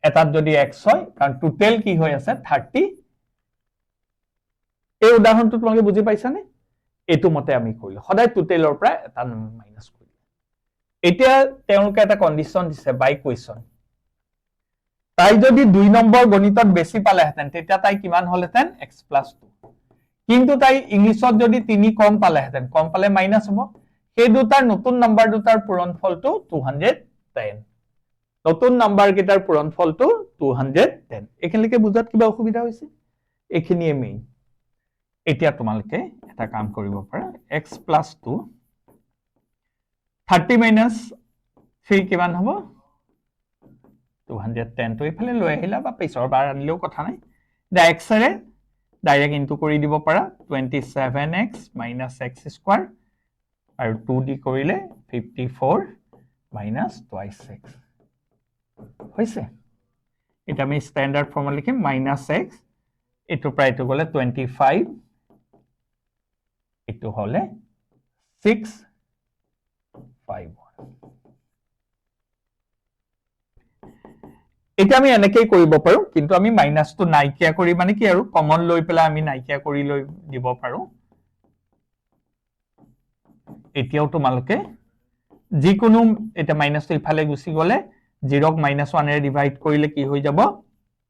এটাত যদি x হয় কাৰণ টোটাল কি হৈ আছে 30 এই উদাহৰণটো তোমালোকে বুজি পাইছানে এটো মতে আমি কৰিলো সদায় টোটালৰ পৰা এটা মাইনাস কৰি এতিয়া তেওঁলোকে এটা কন্ডিশন দিছে বাই কুৱেশ্যন তাই যদি 2 নম্বৰ গণিতত বেছি পালেহেঁতেন তেতিয়া তাই কিমান হলহেঁতেন x + 2 কিন্তু তাই ইংলিছত যদি 3 কম পালেহেঁতেন কম পালে মাইনাস হ'ব সেই দুটাৰ নতুন নাম্বাৰ দুটাৰ পূৰণফলটো 210 নতুন নাম্বাৰ কেইটাৰ পূৰণফলটো 210 এখিনিলৈকে বুজাত কিবা অসুবিধা হৈছে এখিনিয়ে মেইন এতিয়া তোমালোকে এটা কাম কৰিব পাৰা x + 2 30 - 3 কিমান হ'ব 210 তো ইফালে লৈ আহিলা বা পিছৰ বাৰ আনিলেও কথা নাই দা x ৰে ডাইৰেক্ট ইনটু কৰি দিব পাৰা 27x - x² আৰু 2 দি কৰিলে 54 - twice x হৈছে এটা আমি স্ট্যান্ডার্ড ফর্মুলা লিখিম -x এটো প্রায় তো গলে 25 এটো হলে 651 এটা আমি এনেকৈ কৰিব পাৰো কিন্তু আমি মাইনাসটো নাইকিয়া কৰি মানে কি আৰু কমন লৈ পেলা আমি নাইকিয়া কৰি লৈ দিব পাৰো এতিয়াও তোমালোকে যিকোনো এটা মাইনাসটো ইফালে গুছি গলে 0 ক -1 ৰে ডিভাইড কৰিলে কি হৈ যাব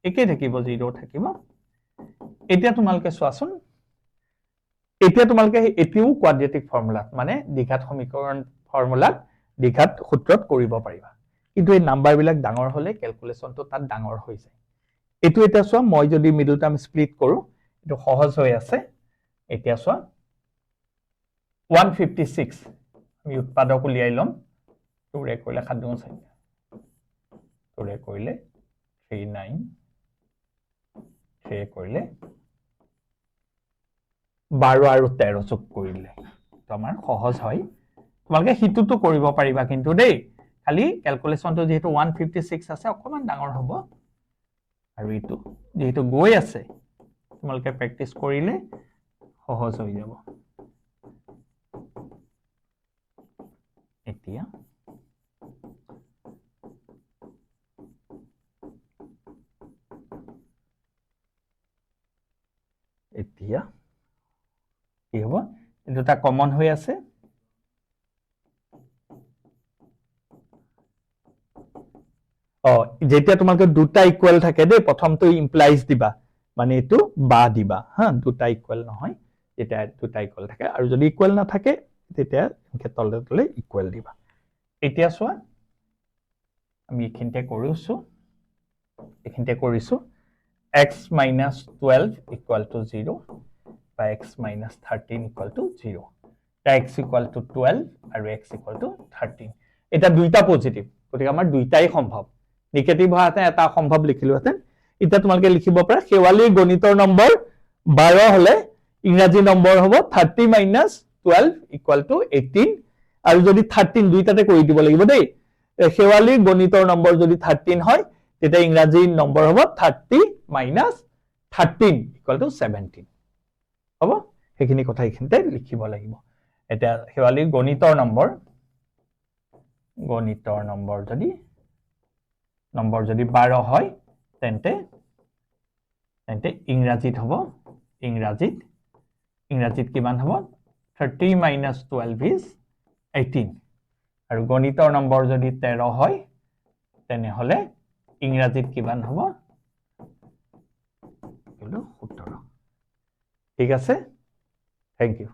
একে থাকিব 0 থাকিব এতিয়া তোমালোকে চোৱাচোন এতিয়া তোমালোকে এটিও কোয়াড্ৰেটিক ফৰ্মুলা মানে দ্বিঘাত সমীকৰণ ফৰ্মুলাত দ্বিঘাত সূত্ৰত কৰিব পাৰিবা কিন্তু এই নাম্বাৰ বিলাক ডাঙৰ হলে ক্যালকুলেশনটো তাত ডাঙৰ হৈ যায় এটো এটা চোৱা মই যদি মিডল টাৰ্ম স্প্লিট কৰো এটো সহজ হৈ আছে এতিয়া চোৱা 156 আমি উৎপাদক উলিয়াই লম 2 ৰে কৰিলে 7 গুণ 4 2 ৰে কৰিলে 39 3 কৰিলে 12 আৰু 13 যোগ কৰিলে তো আমাৰ সহজ হয় তোমালোকে হিতুটো কৰিব পাৰিবা কিন্তু দেই খালি ক্যালকুলেশনটো যেহেতু 156 আছে অকমান ডাঙৰ হ'ব আৰু ইটো যেহেতু গৈ আছে তোমালোকে প্ৰেক্টিস কৰিলে সহজ হৈ যাব এতিয়া কি হ'ব দুটা কমন হৈ আছে যেতিয়া তোমালোকে দুটা ইকুয়াল থাকে দেই প্ৰথমটো ইমপ্লাইজ দিবা মানে এটো বা দিবা হা দুটা ইকুয়াল নহয় এটা দুটা ইকুয়াল থাকে আৰু যদি ইকুয়াল না থাকে তেতিয়া একে তলে তলে ইকুয়াল দিবা এতিয়া চোৱা আমি এখিনতে কৰিছো x - 12 = 0 বা x - 13 = 0 তা x = 12 আৰু x = 13 এটা দুইটা পজিটিভ গতিকে আমাৰ দুইটাই সম্ভৱ নেগেটিভ হাতে এটা সম্ভৱ লিখিলো হেতেন এটা তোমালকে লিখিব পাৰা শেৱালীৰ গণিতৰ নম্বৰ 12 হলে ইংৰাজী নম্বৰ হ'ব 30 - 12 = 18 আৰু যদি 13 দুইটাতে কৰি দিব লাগিব দেই শেৱালীৰ গণিতৰ নম্বৰ যদি 13 হয় তেতিয়া ইংৰাজী নম্বৰ হ'ব 30 - 13 = 17 হ'ব হেখিনি কথা এখিনতে লিখিব লাগিব এটা শেৱালীৰ গণিতৰ নম্বৰ যদি 12 হয় তেন্তে ইংৰাজীত হ'ব ইংৰাজীত কিমান হ'ব 30 - 12 is 18 আৰু গণিতৰ নম্বৰ যদি 13 হয় তেনে হলে ইংৰাজীত কিমান হ'ব 17 ঠিক আছে থ্যাংক ইউ